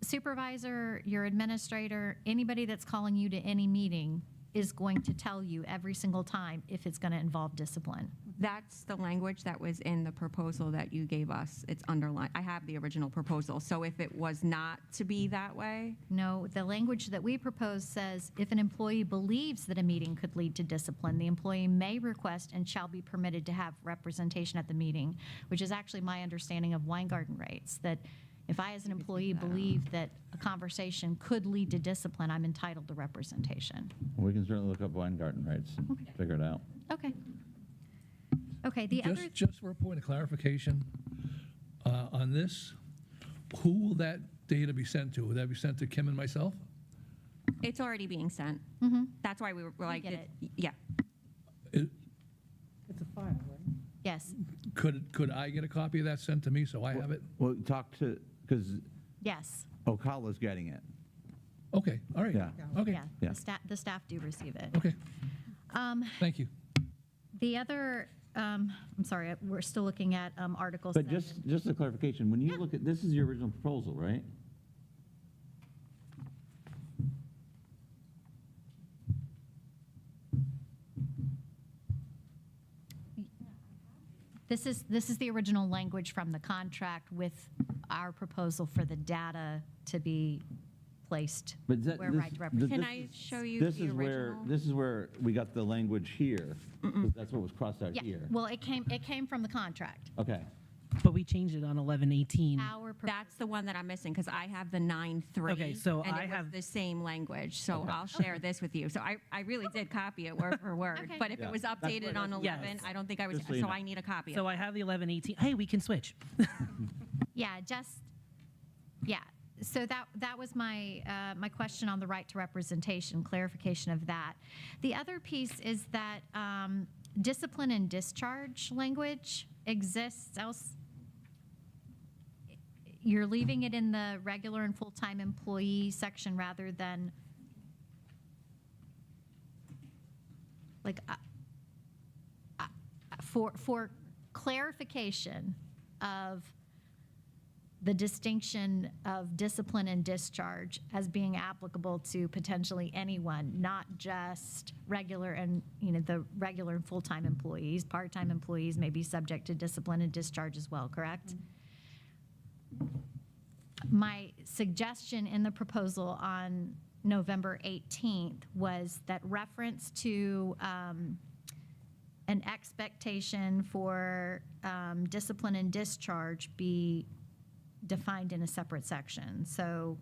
S8: supervisor, your administrator, anybody that's calling you to any meeting is going to tell you every single time if it's going to involve discipline.
S7: That's the language that was in the proposal that you gave us. It's underlined. I have the original proposal, so if it was not to be that way,
S8: No, the language that we propose says if an employee believes that a meeting could lead to discipline, the employee may request and shall be permitted to have representation at the meeting, which is actually my understanding of Weingarten rates, that if I as an employee believe that a conversation could lead to discipline, I'm entitled to representation.
S1: We can certainly look up Weingarten rates and figure it out.
S8: Okay. Okay, the other,
S12: Just for a point of clarification, on this, who will that data be sent to? Will that be sent to Kim and myself?
S7: it's already being sent. That's why we were like,
S8: get it.
S7: Yeah.
S12: It-
S11: It's a file, right?
S8: yes,
S12: Could I get a copy of that sent to me so I have it?
S1: Well, talk to, because
S8: yes,
S1: Ocala's getting it.
S12: Okay, all right.
S1: Yeah.
S12: Okay,
S8: yeah.
S1: Yeah.
S8: The staff do receive it.
S12: okay. Thank you.
S8: The other, I'm sorry, we're still looking at Article
S1: But
S8: 7.
S1: just a clarification, when you look at, this is your original proposal, right?
S8: This is the original language from the contract with our proposal for the data to be placed
S1: But that-
S8: where
S1: this-
S8: right to represent.
S7: Can
S1: this
S7: I
S1: is-
S7: show you
S1: This
S7: the
S1: is where,
S7: original?
S1: this is where we got the language here. 'Cause that's what was crossed out
S8: Yeah,
S1: here.
S8: well, it came from the contract.
S1: Okay.
S11: But we changed it on 11/18.
S7: That's the one that I'm missing, because I have the 9.3.
S11: Okay, so
S7: and
S11: I
S7: it was
S11: have-
S7: the same language, so I'll share this with you. So I really did copy it word for word,
S8: Okay.
S7: but if
S1: Yeah,
S7: it was
S1: that's
S7: updated
S1: what
S7: on
S1: I-
S7: 11,
S11: Yes.
S7: I don't think I was,
S1: Just so you
S7: so
S1: know.
S7: I need a copy of
S11: So
S7: it.
S11: I have the 11/18. Hey, we can switch.
S8: Yeah, yeah. So that was my my question on the right to representation, clarification of that. The other piece is that discipline and discharge language exists else. You're leaving it in the regular and full-time employee section rather than like for clarification of the distinction of discipline and discharge as being applicable to potentially anyone, not just regular and, the regular and full-time employees. Part-time employees may be subject to discipline and discharge as well, correct? My suggestion in the proposal on November 18th was that reference to an expectation for discipline and discharge be defined in a separate section. So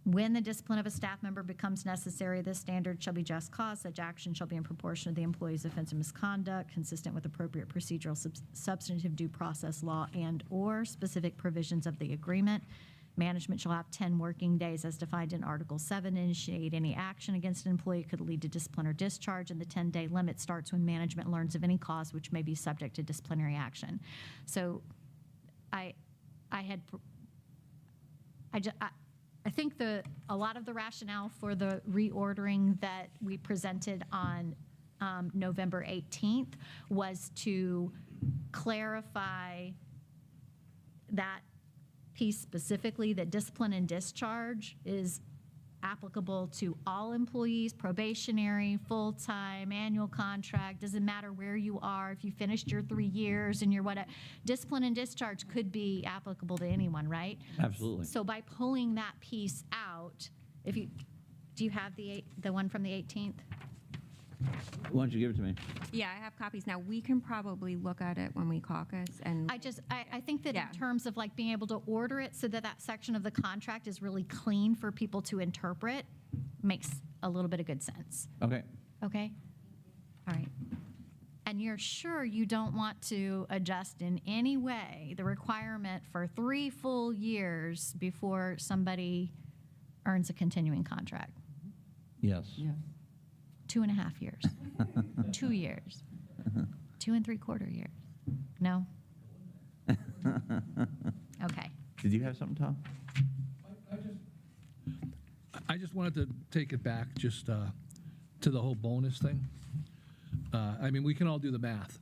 S8: when the discipline of a staff member becomes necessary, this standard shall be just cause. Such action shall be in proportion to the employee's offense or misconduct, consistent with appropriate procedural substantive due process law and/or specific provisions of the agreement. Management shall have 10 working days as defined in Article 7 to initiate any action against an employee could lead to discipline or discharge, and the 10-day limit starts when management learns of any cause which may be subject to disciplinary action. So I think a lot of the rationale for the reordering that we presented on November 18th was to clarify that piece specifically, that discipline and discharge is applicable to all employees, probationary, full-time, annual contract, doesn't matter where you are, if you finished your 3 years and you're whatever. Discipline and discharge could be applicable to anyone, right?
S1: Absolutely.
S8: So by pulling that piece out, do you have the one from the 18th?
S1: Why don't you give it to me?
S7: Yeah, I have copies now. We can probably look at it when we caucus and.
S8: I think that
S7: Yeah.
S8: in terms of like being able to order it so that that section of the contract is really clean for people to interpret, makes a little bit of good sense.
S1: Okay.
S8: Okay? All right. And you're sure you don't want to adjust in any way the requirement for 3 full years before somebody earns a continuing contract?
S1: Yes.
S5: Yeah.
S8: 2.5 years, 2 years, 2 3/4 years. No? Okay.
S1: Did you have something, Tom?
S12: I just wanted to take it back just to the whole bonus thing. I mean, we can all do the math,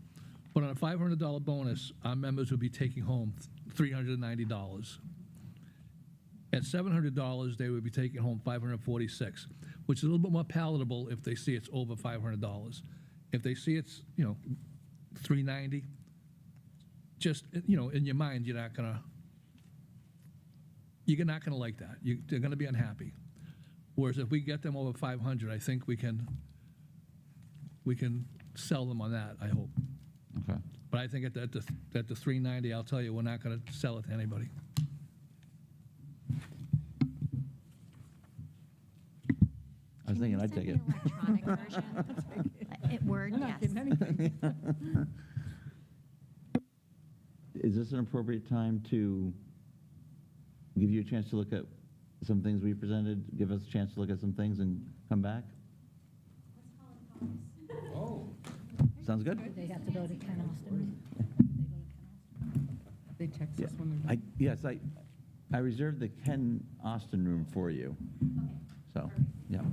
S12: but on a $500 bonus, our members would be taking home $390. At $700, they would be taking home $546, which is a little bit more palatable if they see it's over $500. If they see it's, $390, just, in your mind, you're not gonna like that. They're gonna be unhappy. Whereas if we get them over 500, I think we can sell them on that, I hope.
S1: Okay.
S12: But I think at the 390, I'll tell you, we're not gonna sell it to anybody.
S1: I was thinking I'd take it.
S8: Electronic version. Word, yes.
S1: Is this an appropriate time to give you a chance to look at some things we presented, give us a chance to look at some things and come back? Sounds good?
S4: They have to go to Ken Austin.
S5: They text
S1: Yeah.
S5: us when they're.
S1: Yes, I reserved the Ken Austin room for you. So, yeah.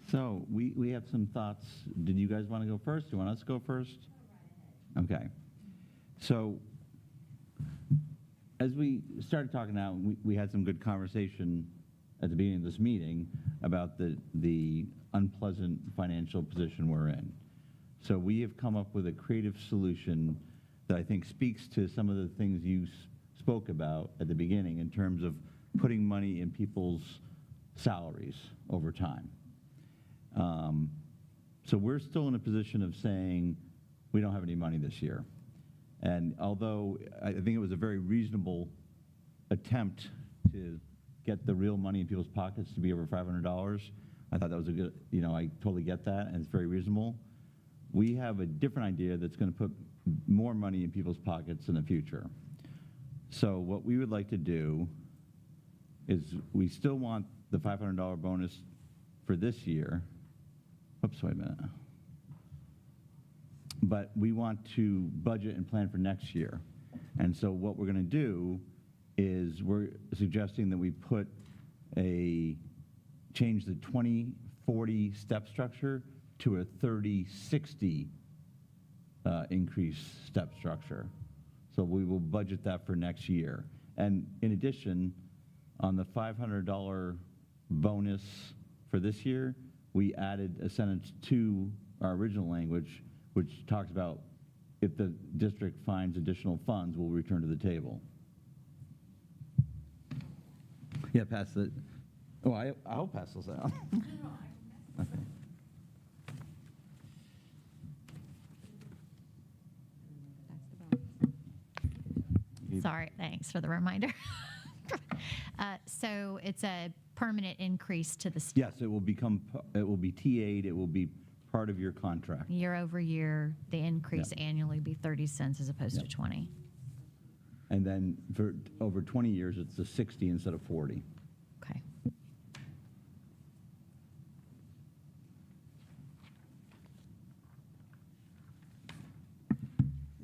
S1: So we have some thoughts. Did you guys want to go first? Do you want us to go first? Okay. So as we started talking now, we had some good conversation at the beginning of this meeting about the unpleasant financial position we're in. So we have come up with a creative solution that I think speaks to some of the things you spoke about at the beginning in terms of putting money in people's salaries over time. So we're still in a position of saying we don't have any money this year. And although I think it was a very reasonable attempt to get the real money in people's pockets to be over $500, I thought that was a good, I totally get that, and it's very reasonable. We have a different idea that's going to put more money in people's pockets in the future. So what we would like to do is we still want the $500 bonus for this year. Oops, wait a minute. But we want to budget and plan for next year. And so what we're going to do is we're suggesting that we change the 20-40 step structure to a 30-60 increase step structure. So we will budget that for next year. And in addition, on the $500 bonus for this year, we added a sentence to our original language, which talks about if the district finds additional funds, we'll return to the table. Yeah, pass it. Oh, I'll pass those out. Okay.
S8: Sorry, thanks for the reminder. So it's a permanent increase to the
S1: Yes, it will be TA'd, it will be part of your contract.
S8: year over year. The increase
S1: Yeah.
S8: annually be 30 cents as opposed to
S1: Yeah.
S8: 20.
S1: And then for over 20 years, it's the 60 instead of 40.
S8: Okay.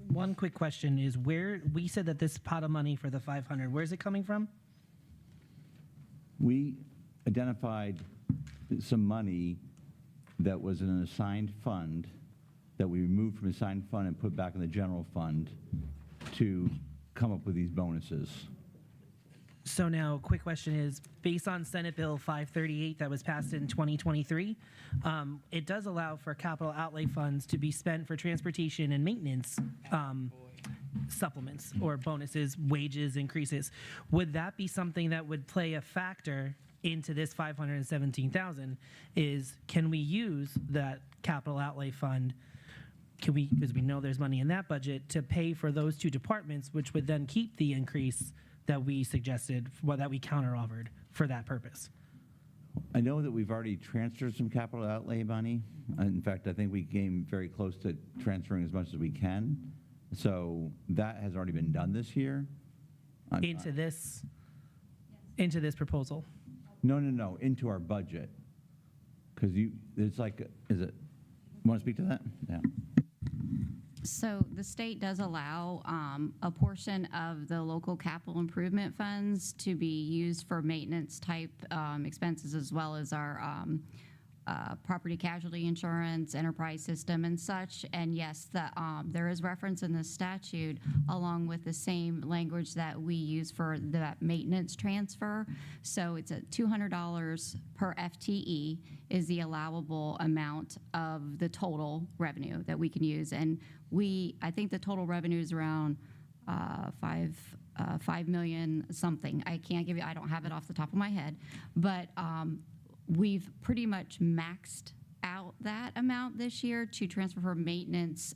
S11: One quick question is where we said that this pot of money for the 500, where is it coming from?
S1: We identified some money that was in an assigned fund that we removed from the assigned fund and put back in the general fund to come up with these bonuses.
S11: So now, quick question is, based on Senate Bill 538 that was passed in 2023, it does allow for capital outlay funds to be spent for transportation and maintenance supplements or bonuses, wages increases. Would that be something that would play a factor into this 517,000? Can we use that capital outlay fund? Because we know there's money in that budget to pay for those two departments, which would then keep the increase that we suggested, that we counter-offered for that purpose.
S1: I know that we've already transferred some capital outlay money. In fact, I think we came very close to transferring as much as we can. So that has already been done this year.
S11: Into this proposal.
S1: No, into our budget. Because it's like, want to speak to that? Yeah.
S13: So the state does allow a portion of the local capital improvement funds to be used for maintenance type expenses, as well as our property casualty insurance, enterprise system and such. And yes, there is reference in the statute along with the same language that we use for the maintenance transfer. So it's at $200 per FTE is the allowable amount of the total revenue that we can use. And I think the total revenue is around 5 million something. I don't have it off the top of my head, but we've pretty much maxed out that amount this year to transfer for maintenance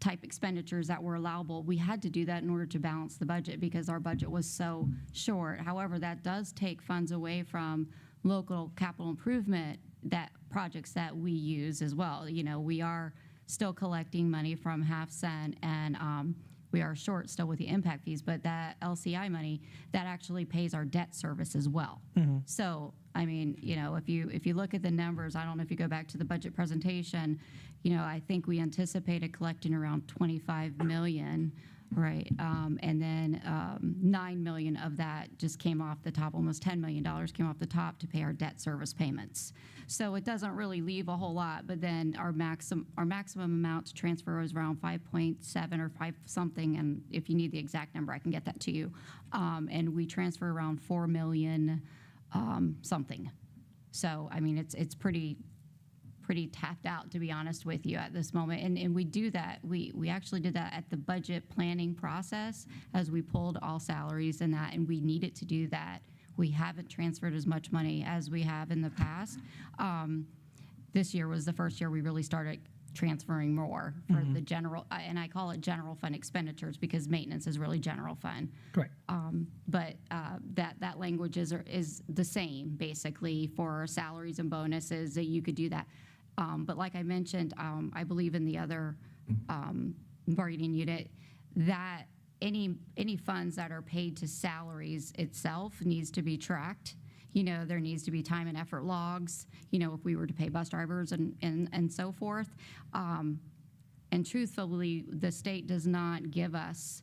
S13: type expenditures that were allowable. We had to do that in order to balance the budget because our budget was so short. However, that does take funds away from local capital improvement that projects that we use as well. You know, we are still collecting money from half cent, and we are short still with the impact fees, but that LCI money, that actually pays our debt service as well. So, I mean, you know, if you look at the numbers, I don't know if you go back to the budget presentation, you know, I think we anticipated collecting around 25 million, right? And then 9 million of that just came off the top, almost $10 million came off the top to pay our debt service payments. So it doesn't really leave a whole lot, but then our maximum amount to transfer is around 5.7 or 5 something, and if you need the exact number, I can get that to you. And we transfer around 4 million something. So, I mean, it's pretty tapped out, to be honest with you, at this moment. And we do that. We actually did that at the budget planning process as we pulled all salaries and that, and we needed to do that. We haven't transferred as much money as we have in the past. This year was the first year we really started transferring more for the general, and I call it general fund expenditures because maintenance is really general fund.
S11: Correct.
S13: But that language is the same, basically, for salaries and bonuses, that you could do that. But like I mentioned, I believe in the other bargaining unit, that any funds that are paid to salaries itself needs to be tracked. You know, there needs to be time and effort logs, you know, if we were to pay bus drivers and so forth. And truthfully, the state does not give us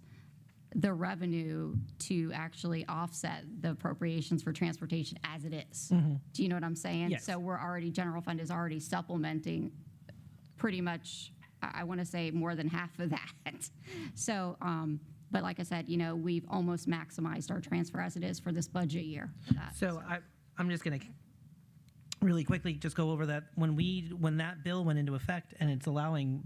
S13: the revenue to actually offset the appropriations for transportation as it is. Do you know what I'm saying?
S11: Yes.
S13: So general fund is already supplementing pretty much, I want to say, more than half of that. So, but like I said, you know, we've almost maximized our transfer as it is for this budget year.
S11: So I'm just going to really quickly just go over that. When that bill went into effect and it's allowing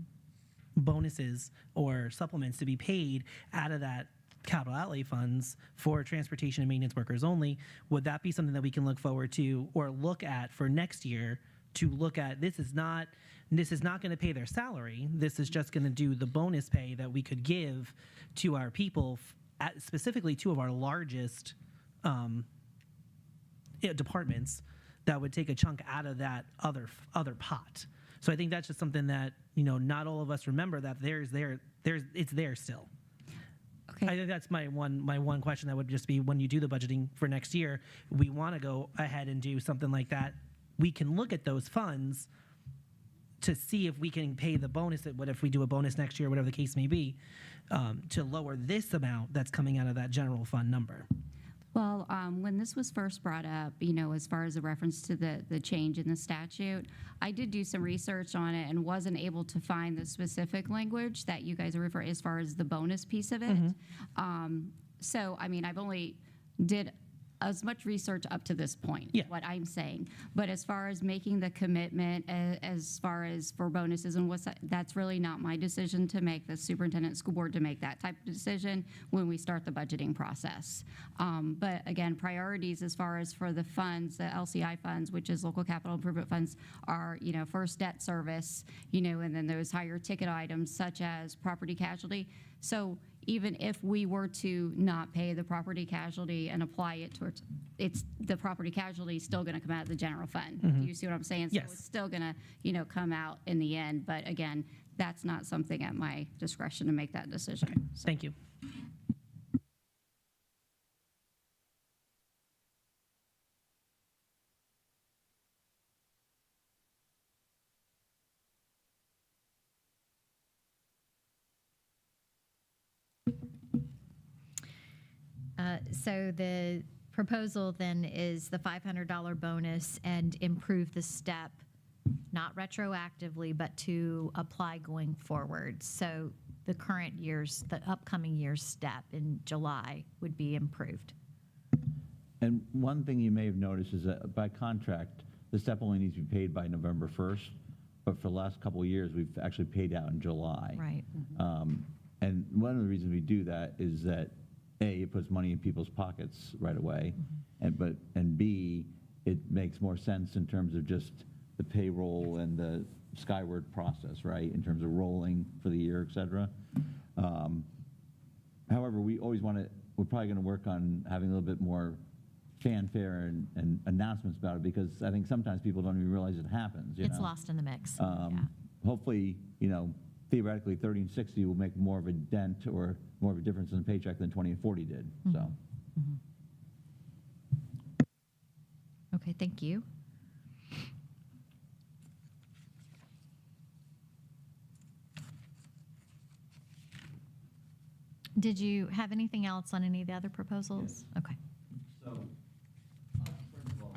S11: bonuses or supplements to be paid out of that capital outlay funds for transportation and maintenance workers only, would that be something that we can look forward to or look at for next year to look at? This is not going to pay their salary. This is just going to do the bonus pay that we could give to our people, specifically two of our largest departments that would take a chunk out of that other pot. So I think that's just something that, you know, not all of us remember, that it's there still.
S13: Okay.
S11: I think that's my one question. That would just be, when you do the budgeting for next year, we want to go ahead and do something like that. We can look at those funds to see if we can pay the bonus. What if we do a bonus next year, whatever the case may be, to lower this amount that's coming out of that general fund number.
S13: Well, when this was first brought up, you know, as far as a reference to the change in the statute, I did do some research on it and wasn't able to find the specific language that you guys are referring as far as the bonus piece of it. So, I mean, I've only did as much research up to this point, what I'm saying. But as far as making the commitment, as far as for bonuses and that's really not my decision to make, the superintendent, school board to make that type of decision when we start the budgeting process. But again, priorities as far as for the funds, the LCI funds, which is local capital improvement funds, are, you know, first debt service, you know, and then those higher ticket items such as property casualty. So even if we were to not pay the property casualty and apply it towards, the property casualty is still going to come out of the general fund. Do you see what I'm saying?
S11: Yes.
S13: So it's still going to, you know, come out in the end. But again, that's not something at my discretion to make that decision.
S11: Okay. Thank you.
S8: So the proposal then is the $500 bonus and improve the step, not retroactively, but to apply going forward. So the upcoming year's step in July would be improved.
S1: And one thing you may have noticed is that by contract, the step only needs to be paid by November 1st, but for the last couple of years, we've actually paid out in July.
S8: Right.
S1: And one of the reasons we do that is that A, it puts money in people's pockets right away, and B, it makes more sense in terms of just the payroll and the skyward process, right, in terms of rolling for the year, et cetera. However, we're probably going to work on having a little bit more fanfare and announcements about it, because I think sometimes people don't even realize it happens, you
S8: It's
S1: know?
S8: lost in the mix.
S1: Hopefully, you know, theoretically, 30 and 60 will make more of a dent or more of a difference in the paycheck than 20 and 40 did, so.
S8: Okay, thank you. Did you have anything else on any of the other proposals? Okay.
S1: So, first of all,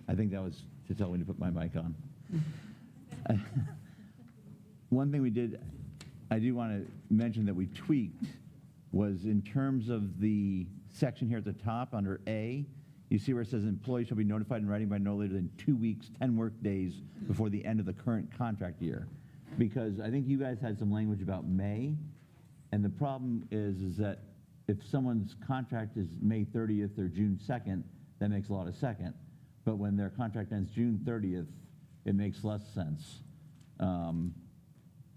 S1: I think that was to tell me to put my mic on. One thing we did, I do want to mention that we tweaked, was in terms of the section here at the top under A, you see where it says employees shall be notified in writing by no later than 2 weeks, 10 work days before the end of the current contract year. Because I think you guys had some language about May, and the problem is that if someone's contract is May 30th or June 2nd, that makes a lot of sense. But when their contract ends June 30th, it makes less sense.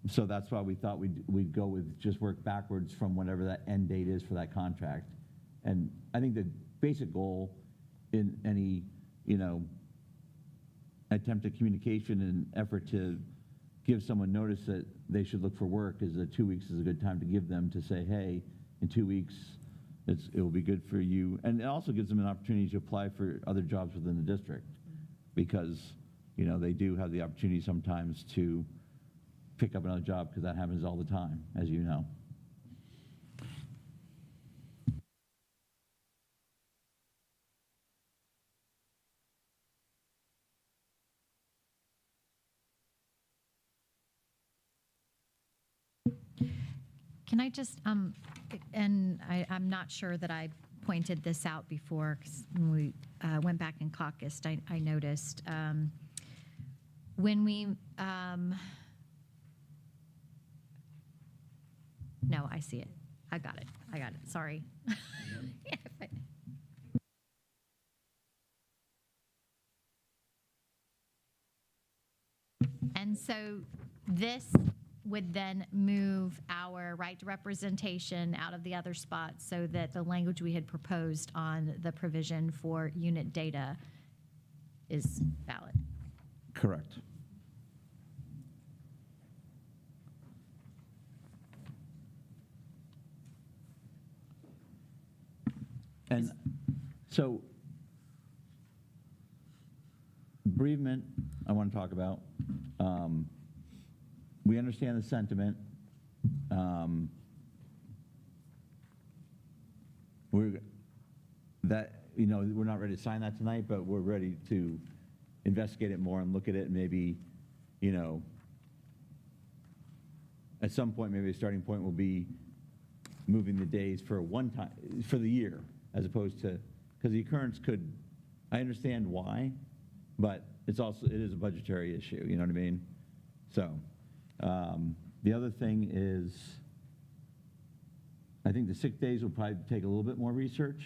S1: So that's why we thought we'd go with just work backwards from whatever that end date is for that contract. And I think the basic goal in any, you know, attempt at communication and effort to give someone notice that they should look for work is that 2 weeks is a good time to give them to say, hey, in 2 weeks, it will be good for you. And it also gives them an opportunity to apply for other jobs within the district, because, you know, they do have the opportunity sometimes to pick up another job, because that happens all the time, as you know.
S8: Can I just, and I'm not sure that I pointed this out before, because when we went back and caucused, I noticed when we, no, I see it. I got it. Sorry. And so this would then move our right to representation out of the other spot, so that the language we had proposed on the provision for unit data is valid.
S1: Correct. And so, bereavement, I want to talk about. We understand the sentiment. We're not ready to sign that tonight, but we're ready to investigate it more and look at it, and maybe, you know, at some point, maybe a starting point will be moving the days for one time for the year, as opposed to, because the occurrence could, I understand why, but it is a budgetary issue, you know what I mean? So, the other thing is, I think the sick days will probably take a little bit more research,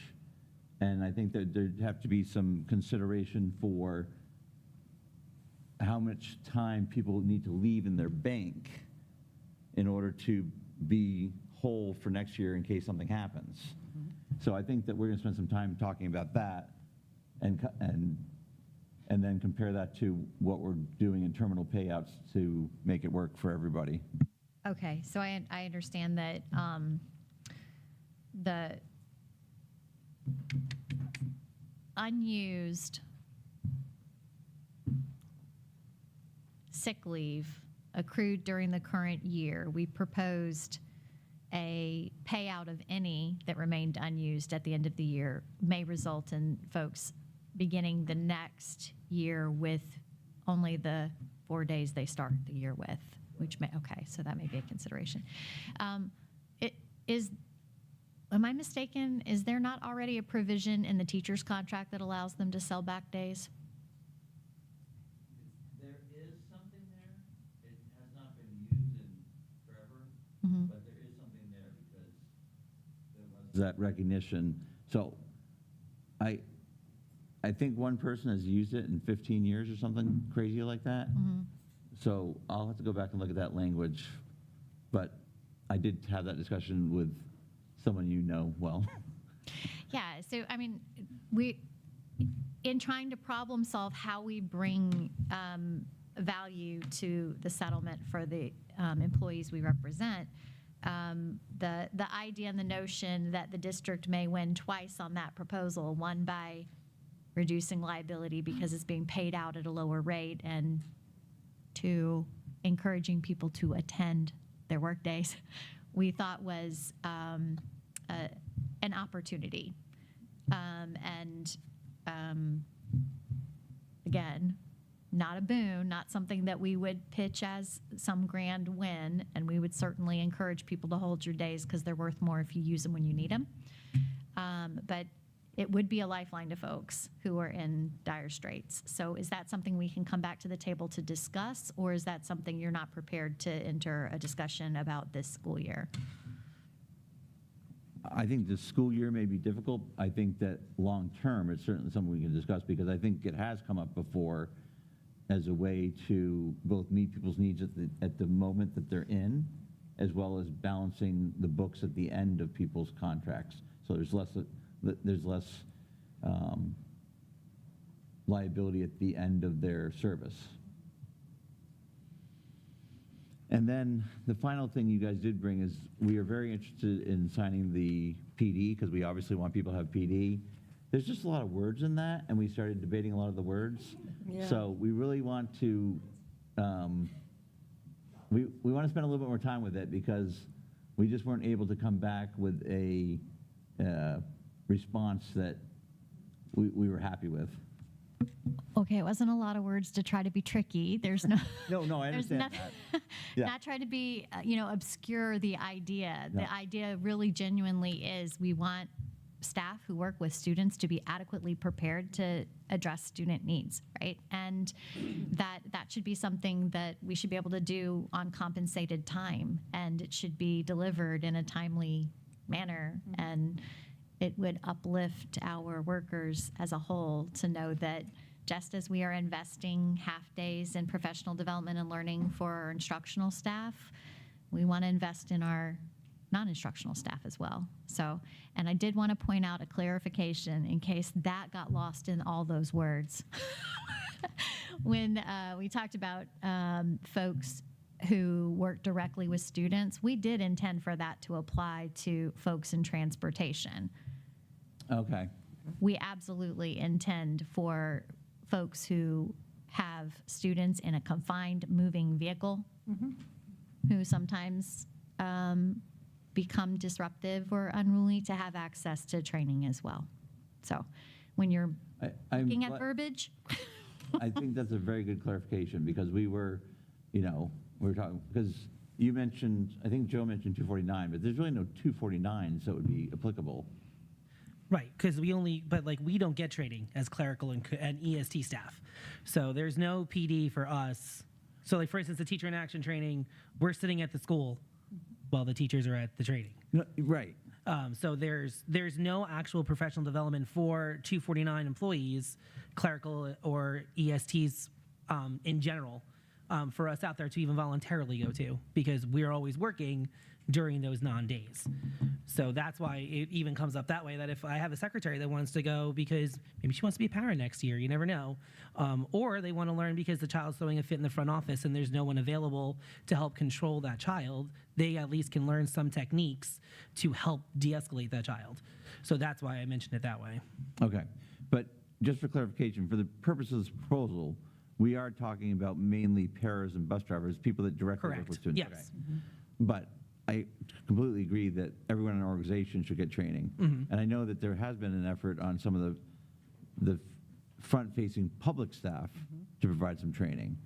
S1: and I think that there'd have to be some consideration for how much time people need to leave in their bank in order to be whole for next year in case something happens. So I think that we're going to spend some time talking about that, and then compare that to what we're doing in terminal payouts to make it work for everybody.
S8: Okay, so I understand that the unused sick leave accrued during the current year, we proposed a payout of any that remained unused at the end of the year may result in folks beginning the next year with only the 4 days they start the year with, which may, okay, so that may be a consideration. Am I mistaken? Is there not already a provision in the teacher's contract that allows them to sell back days?
S1: There is something there. It has not been used in forever, but there is something there because there was that recognition. So I think one person has used it in 15 years or something crazy like that. So I'll have to go back and look at that language. But I did have that discussion with someone you know well.
S8: Yeah, so I mean, in trying to problem solve how we bring value to the settlement for the employees we represent, the idea and the notion that the district may win twice on that proposal, one by reducing liability because it's being paid out at a lower rate, and two, encouraging people to attend their work days, we thought was an opportunity. Again, not a boon, not something that we would pitch as some grand win, and we would certainly encourage people to hold your days because they're worth more if you use them when you need them. But it would be a lifeline to folks who are in dire straits. So is that something we can come back to the table to discuss, or is that something you're not prepared to enter a discussion about this school year?
S1: I think the school year may be difficult. I think that long-term, it's certainly something we can discuss because I think it has come up before as a way to both meet people's needs at the moment that they're in, as well as balancing the books at the end of people's contracts. So there's less liability at the end of their service. And then the final thing you guys did bring is we are very interested in signing the PD because we obviously want people to have PD. There's just a lot of words in that, and we started debating a lot of the words.
S4: Yeah.
S1: So we really want to, we want to spend a little bit more time with it because we just weren't able to come back with a response that we were happy with.
S8: Okay, it wasn't a lot of words to try to be tricky. There's no.
S1: No, I
S8: there's
S1: understand that. Yeah.
S8: Not try to be, obscure the idea.
S1: No.
S8: The idea really genuinely is we want staff who work with students to be adequately prepared to address student needs, right? And that should be something that we should be able to do on compensated time, and it should be delivered in a timely manner. And it would uplift our workers as a whole to know that just as we are investing half days in professional development and learning for our instructional staff, we want to invest in our non-instructional staff as well. So, and I did want to point out a clarification in case that got lost in all those words. When we talked about folks who work directly with students, we did intend for that to apply to folks in transportation.
S1: Okay.
S8: We absolutely intend for folks who have students in a confined moving vehicle who sometimes become disruptive or unruly to have access to training as well. So when you're looking at verbiage.
S1: I think that's a very good clarification because we were talking, because you mentioned, I think Joe mentioned 249, but there's really no 249, so it would be applicable.
S11: Right, because we don't get training as clerical and EST staff. So there's no PD for us. So like, for instance, the teacher in action training, we're sitting at the school while the teachers are at the training.
S1: No, right.
S11: So there's no actual professional development for 249 employees, clerical or ESTs in general, for us out there to even voluntarily go to, because we're always working during those non-days. So that's why it even comes up that way, that if I have a secretary that wants to go because maybe she wants to be a parent next year, you never know, or they want to learn because the child's throwing a fit in the front office and there's no one available to help control that child, they at least can learn some techniques to help de-escalate that child. So that's why I mentioned it that way.
S1: Okay. But just for clarification, for the purpose of this proposal, we are talking about mainly paras and bus drivers, people that directly work with students.
S11: Yes.
S1: Okay. But I completely agree that everyone in an organization should get training. And I know that there has been an effort on some of the front-facing public staff to provide some training.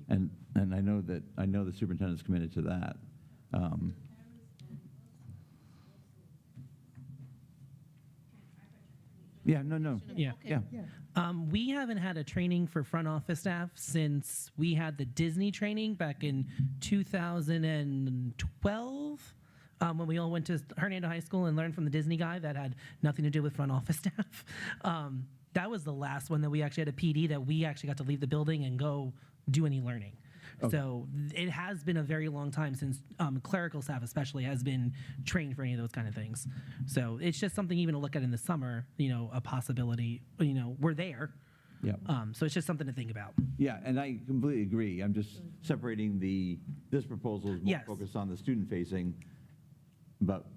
S1: And I know the superintendent's committed to that. Yeah, no.
S11: Yeah.
S1: Yeah.
S11: We haven't had a training for front office staff since we had the Disney training back in 2012. When we all went to Hernando High School and learned from the Disney guy that had nothing to do with front office staff. That was the last one that we actually had a PD that we actually got to leave the building and go do any learning.
S1: Okay.
S11: So it has been a very long time since clerical staff especially has been trained for any of those kind of things. So it's just something even to look at in the summer, a possibility, we're there.
S1: Yeah.
S11: So it's just something to think about.
S1: Yeah, and I completely agree. I'm just separating this proposal is more
S11: Yes.
S1: focused on the student-facing, but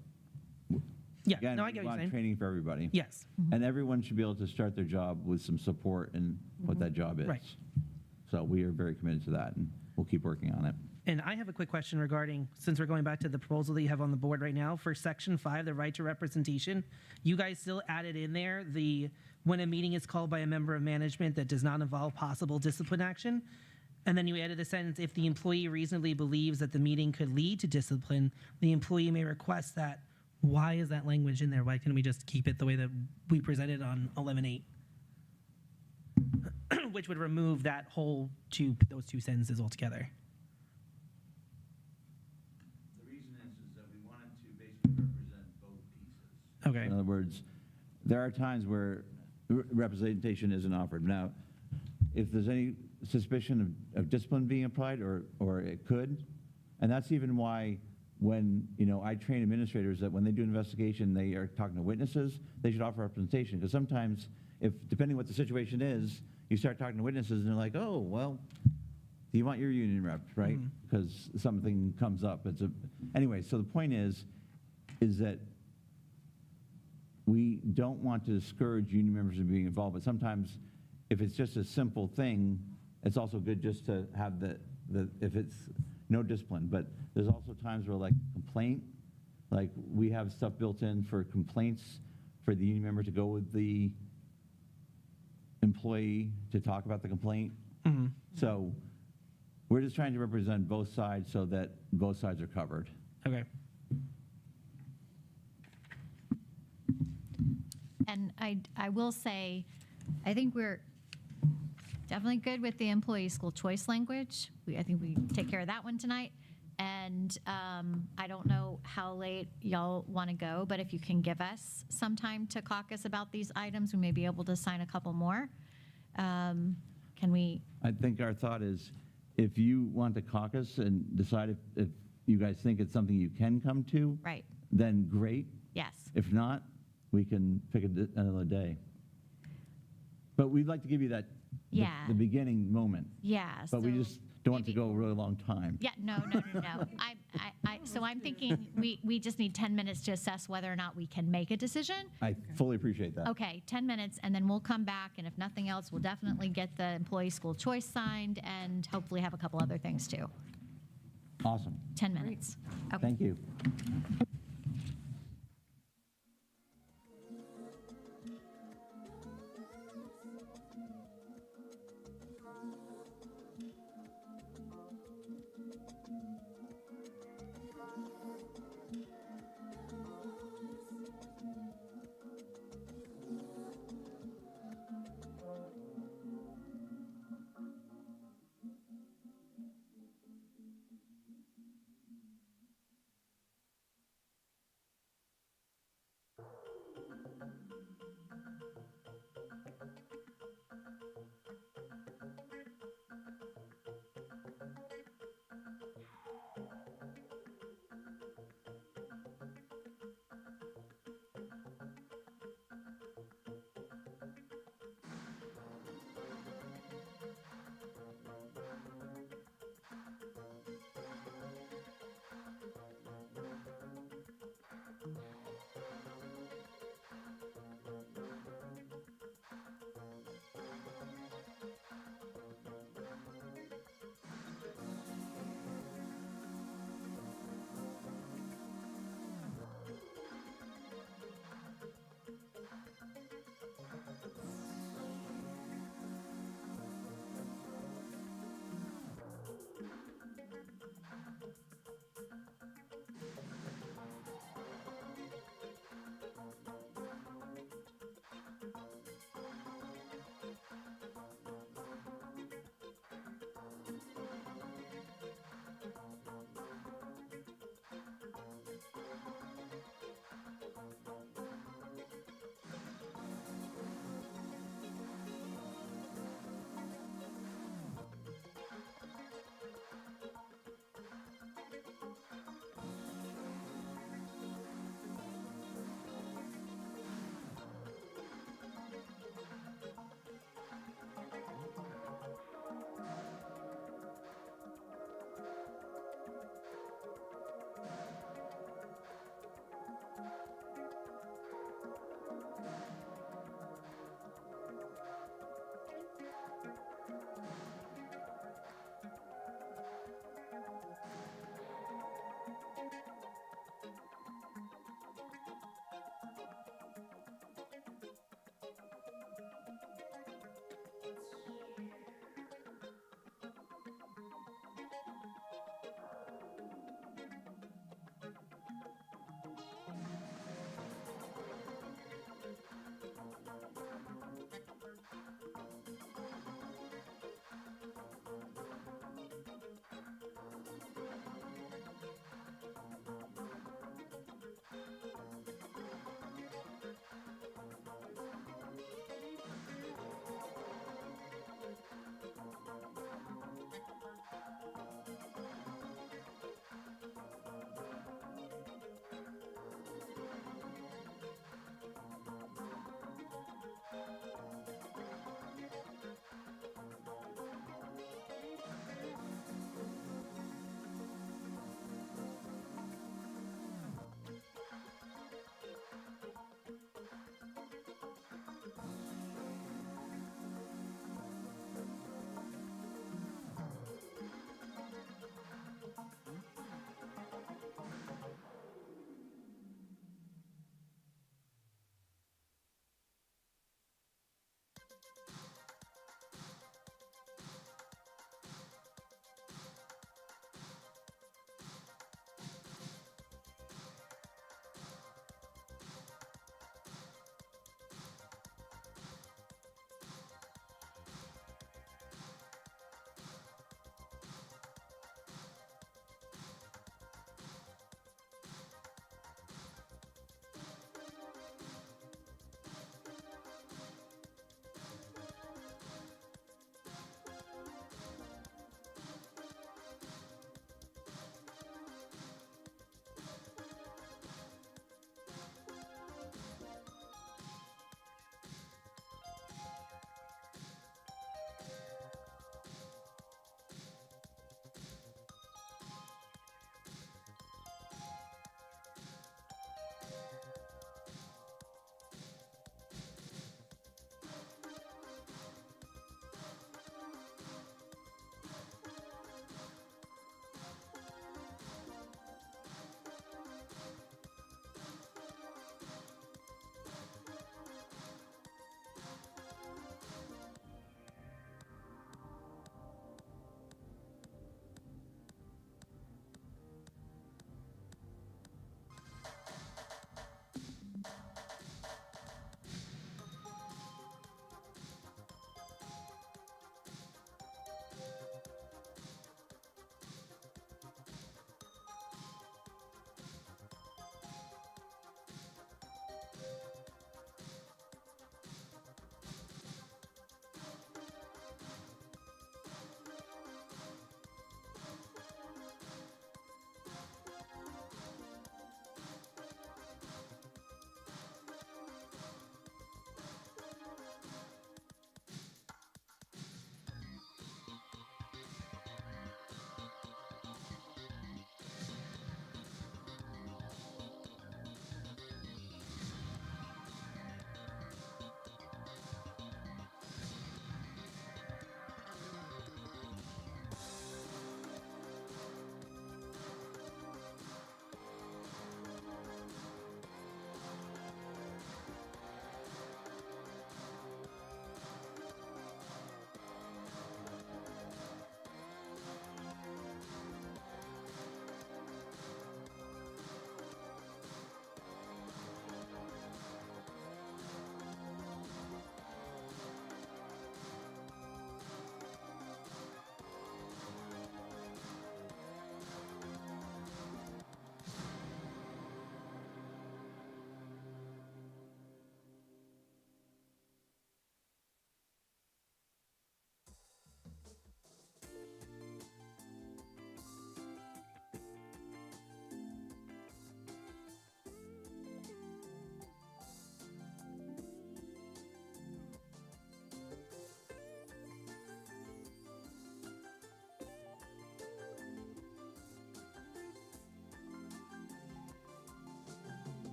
S11: Yeah,
S1: again,
S11: no, I
S1: we
S11: get what you're
S1: want
S11: saying.
S1: training for everybody.
S11: Yes.
S1: And everyone should be able to start their job with some support in what that job is.
S11: Right.
S1: So we are very committed to that, and we'll keep working on it.
S11: And I have a quick question regarding, since we're going back to the proposal that you have on the board right now, for Section 5, the right to representation, you guys still added in there when a meeting is called by a member of management that does not involve possible discipline action, and then you added a sentence, if the employee reasonably believes that the meeting could lead to discipline, the employee may request that. Why is that language in there? Why can't we just keep it the way that we presented on 11.8? Which would remove those two sentences altogether.
S1: The reason is that we wanted to basically represent both pieces.
S11: Okay.
S1: In other words, there are times where representation isn't offered. Now, if there's any suspicion of discipline being applied, or it could, and that's even why when I train administrators that when they do an investigation, they are talking to witnesses, they should offer representation. Because sometimes, depending what the situation is, you start talking to witnesses and they're like, oh, well, do you want your union rep, right? Because something comes up. Anyway, so the point is that we don't want to discourage union members from being involved, but sometimes if it's just a simple thing, it's also good just to have if it's no discipline. But there's also times where complaint, we have stuff built in for complaints for the union member to go with the employee to talk about the complaint. So we're just trying to represent both sides so that both sides are covered.
S11: Okay.
S8: And I will say, I think we're definitely good with the employee school choice language. I think we take care of that one tonight. And I don't know how late y'all want to go, but if you can give us some time to caucus about these items, we may be able to sign a couple more. Can we?
S1: I think our thought is, if you want to caucus and decide if you guys think it's something you can come to,
S8: Right.
S1: then great.
S8: Yes.
S1: If not, we can pick another day. But we'd like to give you that
S8: Yeah.
S1: the beginning moment.
S8: Yeah.
S1: But we
S8: so
S1: just don't want it to
S8: maybe-
S1: go a really long time.
S8: Yeah, no. So I'm thinking we just need 10 minutes to assess whether or not we can make a decision.
S1: I fully appreciate that.
S8: Okay, 10 minutes, and then we'll come back, and if nothing else, we'll definitely get the employee school choice signed and hopefully have a couple other things too.
S1: Awesome.
S8: 10 minutes. Okay.
S1: Thank you.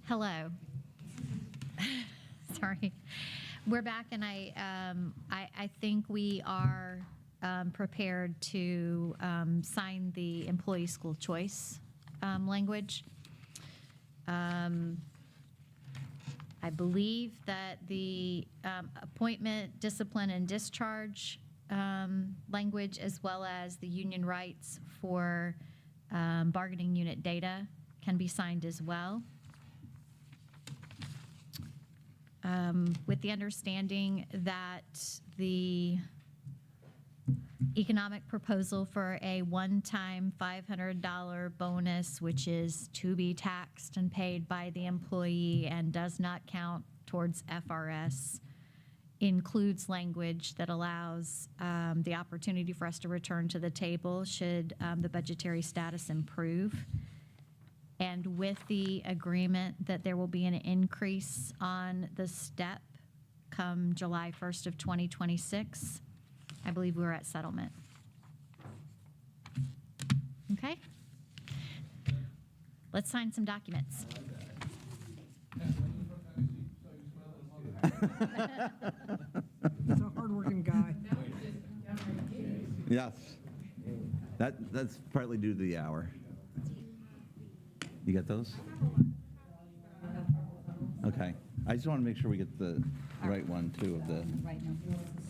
S8: Hello. Sorry. We're back, and I think we are prepared to sign the employee school choice language. I believe that the appointment, discipline, and discharge language, as well as the union rights for bargaining unit data, can be signed as well. With the understanding that the economic proposal for a one-time $500 bonus, which is to be taxed and paid by the employee and does not count towards FRS, includes language that allows the opportunity for us to return to the table should the budgetary status improve. And with the agreement that there will be an increase on the step come July 1st of 2026, I believe we're at settlement. Okay? Let's sign some documents.
S5: He's a hardworking guy.
S1: Yes. That's partly due to the hour. You got those? Okay. I just want to make sure we get the right one, too, of the...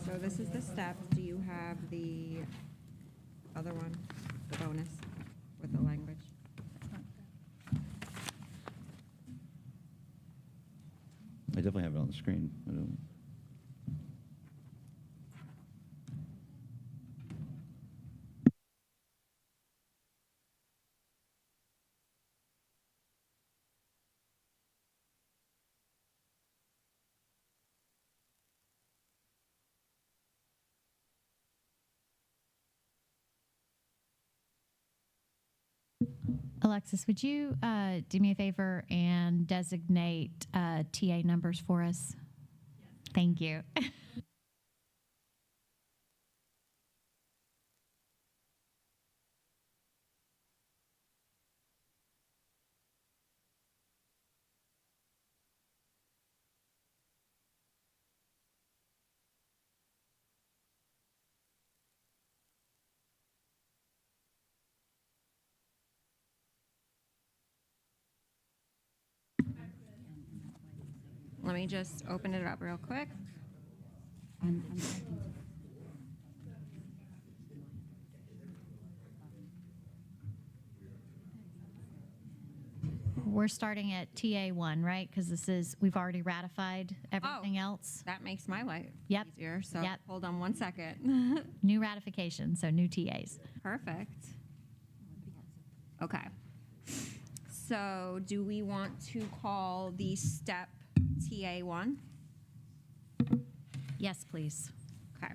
S7: So this is the steps. Do you have the other one, the bonus with the language?
S1: I definitely have it on the screen. I don't...
S8: Alexis, would you do me a favor and designate TA numbers for us? Yes. Thank you.
S7: Let me just open it up real quick.
S8: We're starting at TA1, right? Because we've already ratified everything else.
S7: That makes my life
S8: Yep.
S7: easier. So
S8: Yep.
S7: hold on one second.
S8: New ratification, so new TAs.
S7: Perfect. Okay. So do we want to call the step TA1?
S8: Yes, please.
S7: Okay.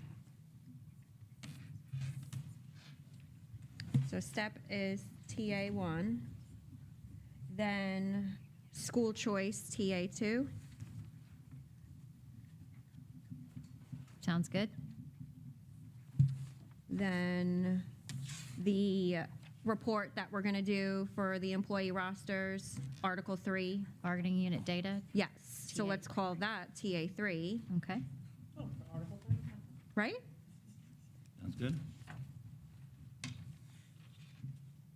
S7: So step is TA1. Then school choice TA2.
S8: Sounds good.
S7: Then the report that we're going to do for the employee rosters, Article 3.
S8: Bargaining unit data.
S7: Yes. So let's call that TA3,
S8: Okay.
S7: right?
S1: Sounds good.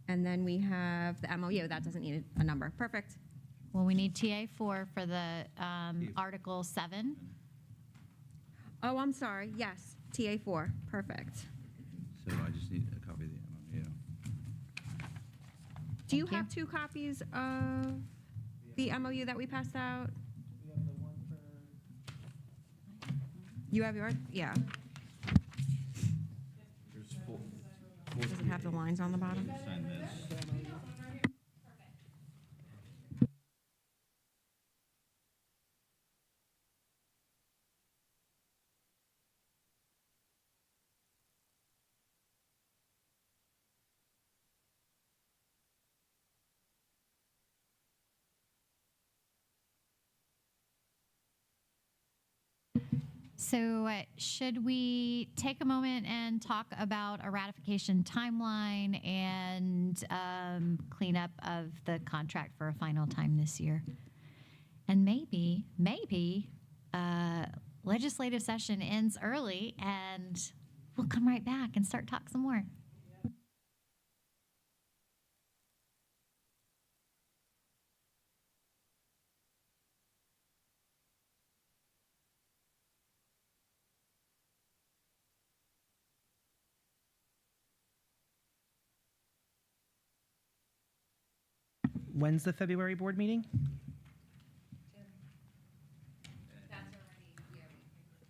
S7: And then we have the MOU. That doesn't need a number. Perfect.
S8: Well, we need TA4 for the Article 7.
S7: Oh, I'm sorry. Yes, TA4. Perfect.
S1: So I just need a copy of the MOU.
S7: Do you
S8: Thank you.
S7: have 2 copies of the MOU that we passed out? You have yours? Yeah. Does it have the lines on the bottom?
S1: Sign this.
S8: So should we take a moment and talk about a ratification timeline and cleanup of the contract for a final time this year? And maybe, legislative session ends early and we'll come right back and start talk some more.
S11: When's the February board meeting?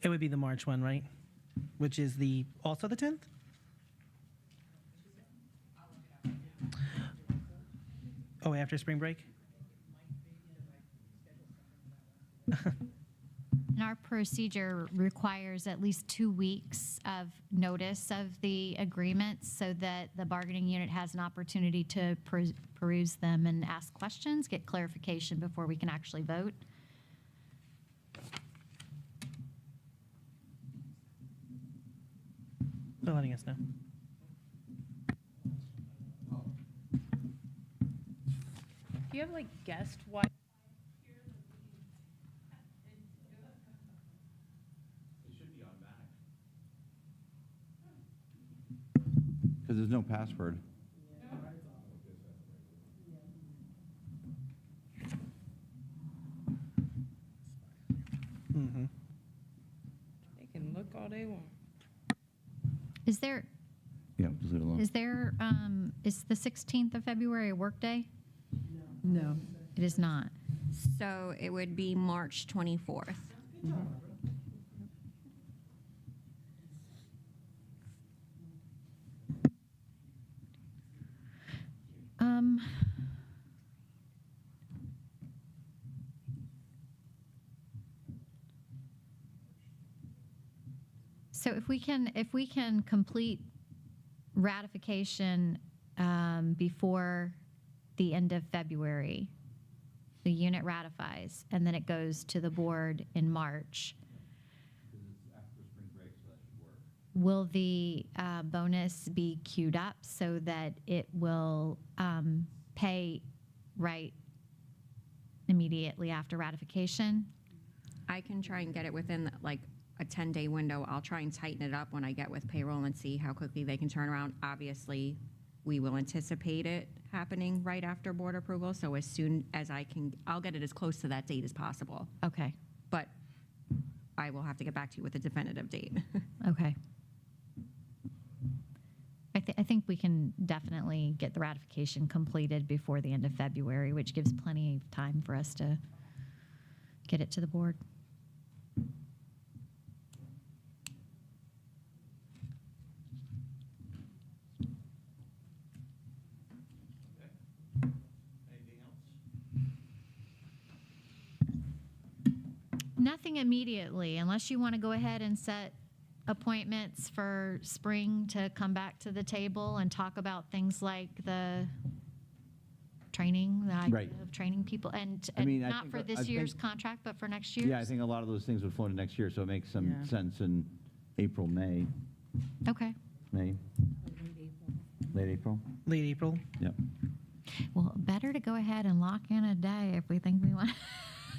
S11: It would be the March one, right? Which is also the 10th? Oh, after spring break?
S8: And our procedure requires at least 2 weeks of notice of the agreements so that the bargaining unit has an opportunity to peruse them and ask questions, get clarification before we can actually vote.
S11: They're letting us know.
S14: Do you have like guessed why?
S1: Because there's no password.
S11: Mm-hmm.
S14: They can look all they want.
S8: Is there,
S1: Yeah, just leave it alone.
S8: is the 16th of February a workday?
S5: No.
S8: It is not.
S7: So it would be March 24th.
S8: So if we can complete ratification before the end of February, the unit ratifies, and then it goes to the board in March. Will the bonus be queued up so that it will pay right immediately after ratification?
S7: I can try and get it within like a 10-day window. I'll try and tighten it up when I get with payroll and see how quickly they can turn around. Obviously, we will anticipate it happening right after board approval. So as soon as I can, I'll get it as close to that date as possible.
S8: Okay,
S7: But I will have to get back to you with a definitive date.
S8: okay. I think we can definitely get the ratification completed before the end of February, which gives plenty of time for us to get it to the board. Nothing immediately, unless you want to go ahead and set appointments for spring to come back to the table and talk about things like the training, the idea
S1: Right.
S8: of training people, and
S1: I mean, I
S8: not
S1: think-
S8: for
S1: I
S8: this
S1: think-
S8: year's contract, but for next year's?
S1: Yeah, I think a lot of those things would flow into next year, so it makes some
S5: Yeah.
S1: sense in April, May,
S8: Okay.
S1: Late April?
S11: Late April?
S1: Yep.
S8: Well, better to go ahead and lock in a day if we think we want,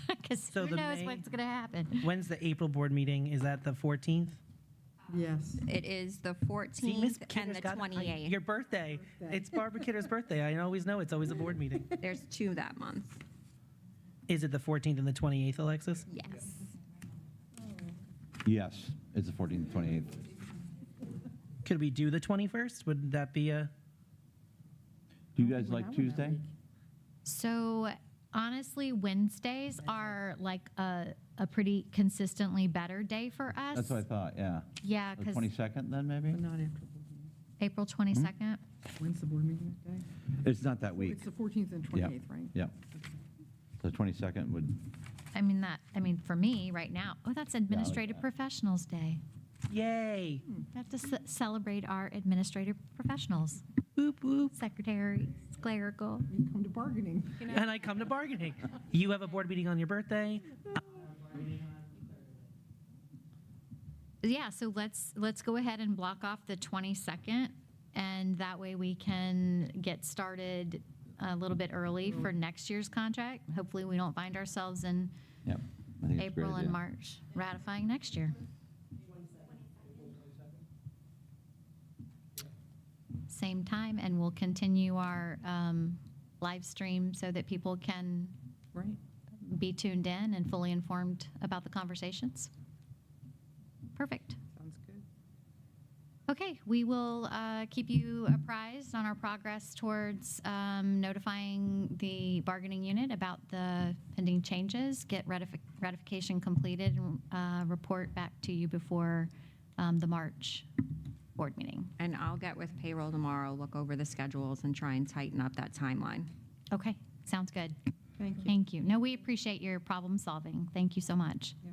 S8: because
S11: So
S8: who
S11: the
S8: knows
S11: May-
S8: what's going to happen.
S11: When's the April board meeting? Is that the 14th?
S5: Yes.
S7: It is the
S11: See, Miss
S7: 14th and
S11: Kidder's
S7: the
S11: got it.
S7: 28th.
S11: Your birthday. It's Barbara Kidder's birthday. I always know it's always a board meeting.
S7: There's 2 that month.
S11: Is it the 14th and the 28th, Alexis?
S7: Yes.
S1: Yes, it's the 14th, 28th.
S11: Could we do the 21st? Would that be a?
S1: Do you guys like Tuesday?
S8: So honestly, Wednesdays are like a pretty consistently better day for us.
S1: That's what I thought, yeah.
S8: Yeah,
S1: The
S8: because
S1: 22nd then, maybe?
S5: Not after.
S8: April 22nd.
S5: When's the board meeting that day?
S1: It's not that week.
S5: It's the 14th and
S1: Yeah.
S5: 28th, right?
S1: Yeah. The 22nd would,
S8: I mean, for me right now, that's Administrative
S1: that.
S8: Professionals Day.
S11: Yay!
S8: We have to celebrate our administrative professionals.
S11: Boop, boop.
S8: Secretaries, clerical.
S5: You can come to bargaining.
S11: And I come to bargaining. You have a board meeting on your birthday.
S8: Yeah, so let's go ahead and block off the 22nd, and that way we can get started a little bit early for next year's contract. Hopefully, we don't find ourselves in
S1: Yep. I think it's a great
S8: April and
S1: idea.
S8: March ratifying next year. Same time, and we'll continue our live stream so that people can
S5: Right.
S8: be tuned in and fully informed about the conversations. Perfect.
S14: Sounds good.
S8: Okay, we will keep you apprised on our progress towards notifying the bargaining unit about the pending changes, get ratification completed, and report back to you before the March board meeting.
S7: And I'll get with payroll tomorrow, look over the schedules and try and tighten up that timeline.
S8: Okay, sounds good.
S5: Thank you.
S8: Thank you. No, we appreciate your problem solving. Thank you so much.
S5: Yeah.